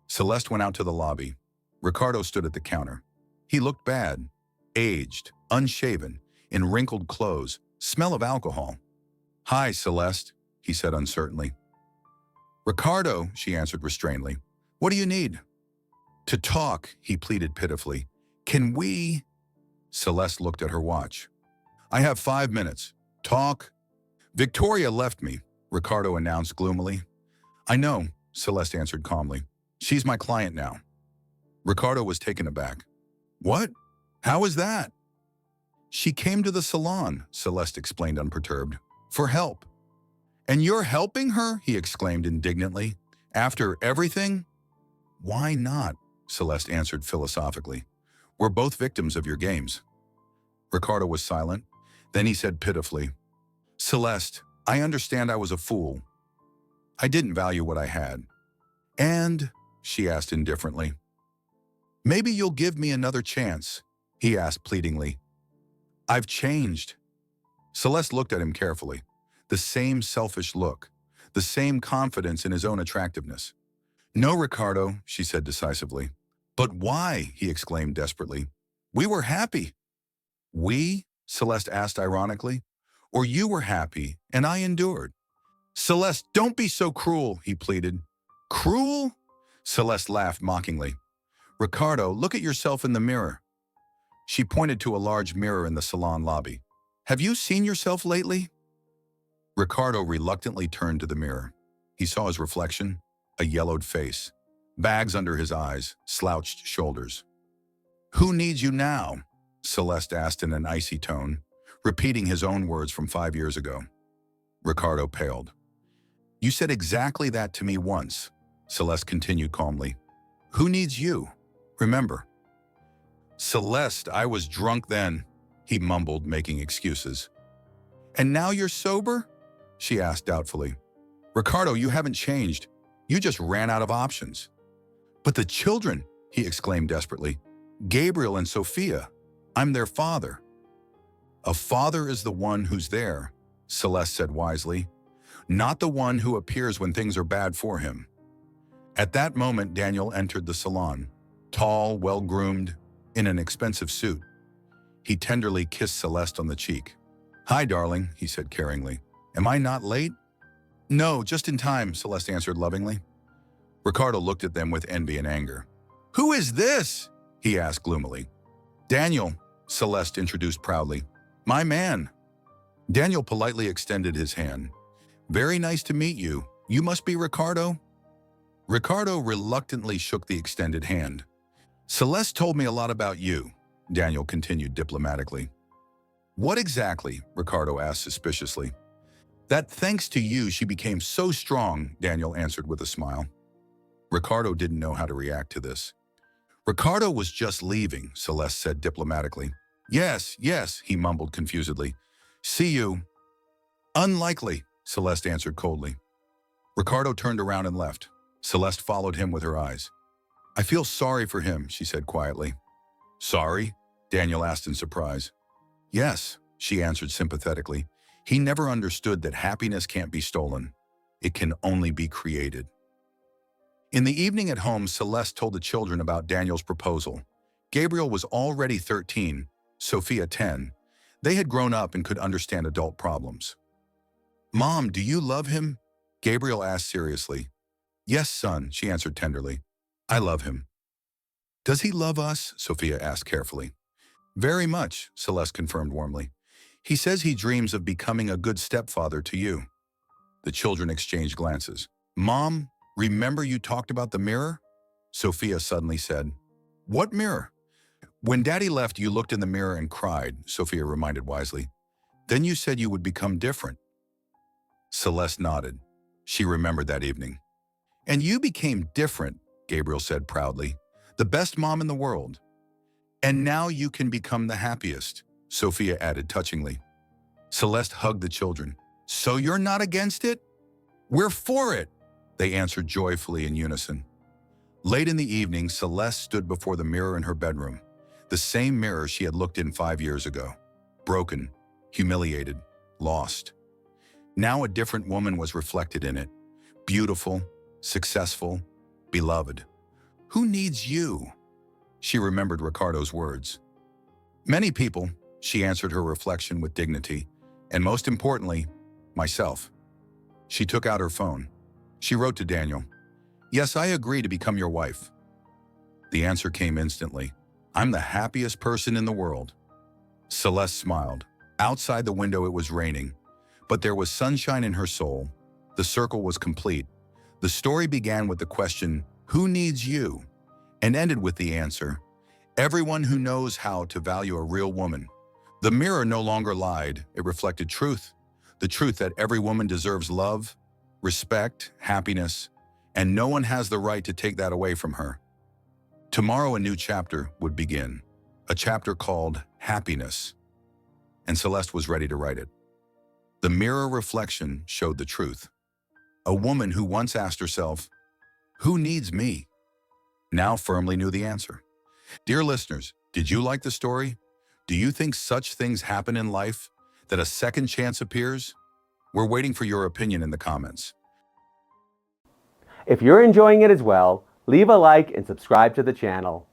Celeste went out to the lobby. Ricardo stood at the counter. He looked bad, aged, unshaven, in wrinkled clothes, smell of alcohol. Hi, Celeste, he said uncertainly. Ricardo, she answered restrainedly. What do you need? To talk, he pleaded pitifully. Can we? Celeste looked at her watch. I have 5 minutes. Talk. Victoria left me. Ricardo announced gloomily. I know, Celeste answered calmly. She's my client now. Ricardo was taken aback. What? How is that? She came to the salon, Celeste explained unperturbed, for help. And you're helping her? He exclaimed indignantly. After everything? Why not? Celeste answered philosophically. We're both victims of your games. Ricardo was silent. Then he said pitifully, Celeste, I understand I was a fool. I didn't value what I had. And, she asked indifferently, maybe you'll give me another chance, he asked pleadingly. I've changed. Celeste looked at him carefully. The same selfish look, the same confidence in his own attractiveness. No, Ricardo, she said decisively. But why? He exclaimed desperately. We were happy. We? Celeste asked ironically. Or you were happy, and I endured. Celeste, don't be so cruel, he pleaded. Cruel? Celeste laughed mockingly. Ricardo, look at yourself in the mirror. She pointed to a large mirror in the salon lobby. Have you seen yourself lately? Ricardo reluctantly turned to the mirror. He saw his reflection, a yellowed face, bags under his eyes, slouched shoulders. Who needs you now? Celeste asked in an icy tone, repeating his own words from 5 years ago. Ricardo paled. You said exactly that to me once, Celeste continued calmly. Who needs you? Remember. Celeste, I was drunk then, he mumbled, making excuses. And now you're sober? She asked doubtfully. Ricardo, you haven't changed. You just ran out of options. But the children, he exclaimed desperately. Gabriel and Sophia. I'm their father. A father is the one who's there, Celeste said wisely, not the one who appears when things are bad for him. At that moment, Daniel entered the salon, tall, well-groomed, in an expensive suit. He tenderly kissed Celeste on the cheek. Hi, darling, he said caringly. Am I not late? No, just in time, Celeste answered lovingly. Ricardo looked at them with envy and anger. Who is this? He asked gloomily. Daniel, Celeste introduced proudly. My man. Daniel politely extended his hand. Very nice to meet you. You must be Ricardo? Ricardo reluctantly shook the extended hand. Celeste told me a lot about you, Daniel continued diplomatically. What exactly? Ricardo asked suspiciously. That thanks to you she became so strong, Daniel answered with a smile. Ricardo didn't know how to react to this. Ricardo was just leaving, Celeste said diplomatically. Yes, he mumbled confusedly. See you. Unlikely, Celeste answered coldly. Ricardo turned around and left. Celeste followed him with her eyes. I feel sorry for him, she said quietly. Sorry? Daniel asked in surprise. Yes, she answered sympathetically. He never understood that happiness can't be stolen. It can only be created. In the evening at home, Celeste told the children about Daniel's proposal. Gabriel was already 13, Sophia 10. They had grown up and could understand adult problems. Mom, do you love him? Gabriel asked seriously. Yes, son, she answered tenderly. I love him. Does he love us? Sophia asked carefully. Very much, Celeste confirmed warmly. He says he dreams of becoming a good stepfather to you. The children exchanged glances. Mom, remember you talked about the mirror? Sophia suddenly said. What mirror? When Daddy left, you looked in the mirror and cried, Sophia reminded wisely. Then you said you would become different. Celeste nodded. She remembered that evening. And you became different, Gabriel said proudly. The best mom in the world. And now you can become the happiest, Sophia added touchingly. Celeste hugged the children. So you're not against it? We're for it, they answered joyfully in unison. Late in the evening, Celeste stood before the mirror in her bedroom, the same mirror she had looked in 5 years ago. Broken, humiliated, lost. Now a different woman was reflected in it. Beautiful, successful, beloved. Who needs you? She remembered Ricardo's words. Many people, she answered her reflection with dignity, and most importantly, myself. She took out her phone. She wrote to Daniel, Yes, I agree to become your wife. The answer came instantly. I'm the happiest person in the world. Celeste smiled. Outside the window it was raining, but there was sunshine in her soul, The circle was complete. The story began with the question, "Who needs you?" and ended with the answer, "Everyone who knows how to value a real woman." The mirror no longer lied. It reflected truth. The truth that every woman deserves love, respect, happiness, and no one has the right to take that away from her. Tomorrow a new chapter would begin, a chapter called Happiness, and Celeste was ready to write it. The mirror reflection showed the truth. A woman who once asked herself, "Who needs me?" now firmly knew the answer. Dear listeners, did you like the story? Do you think such things happen in life, that a second chance appears? We're waiting for your opinion in the comments. If you're enjoying it as well, leave a like and subscribe to the channel.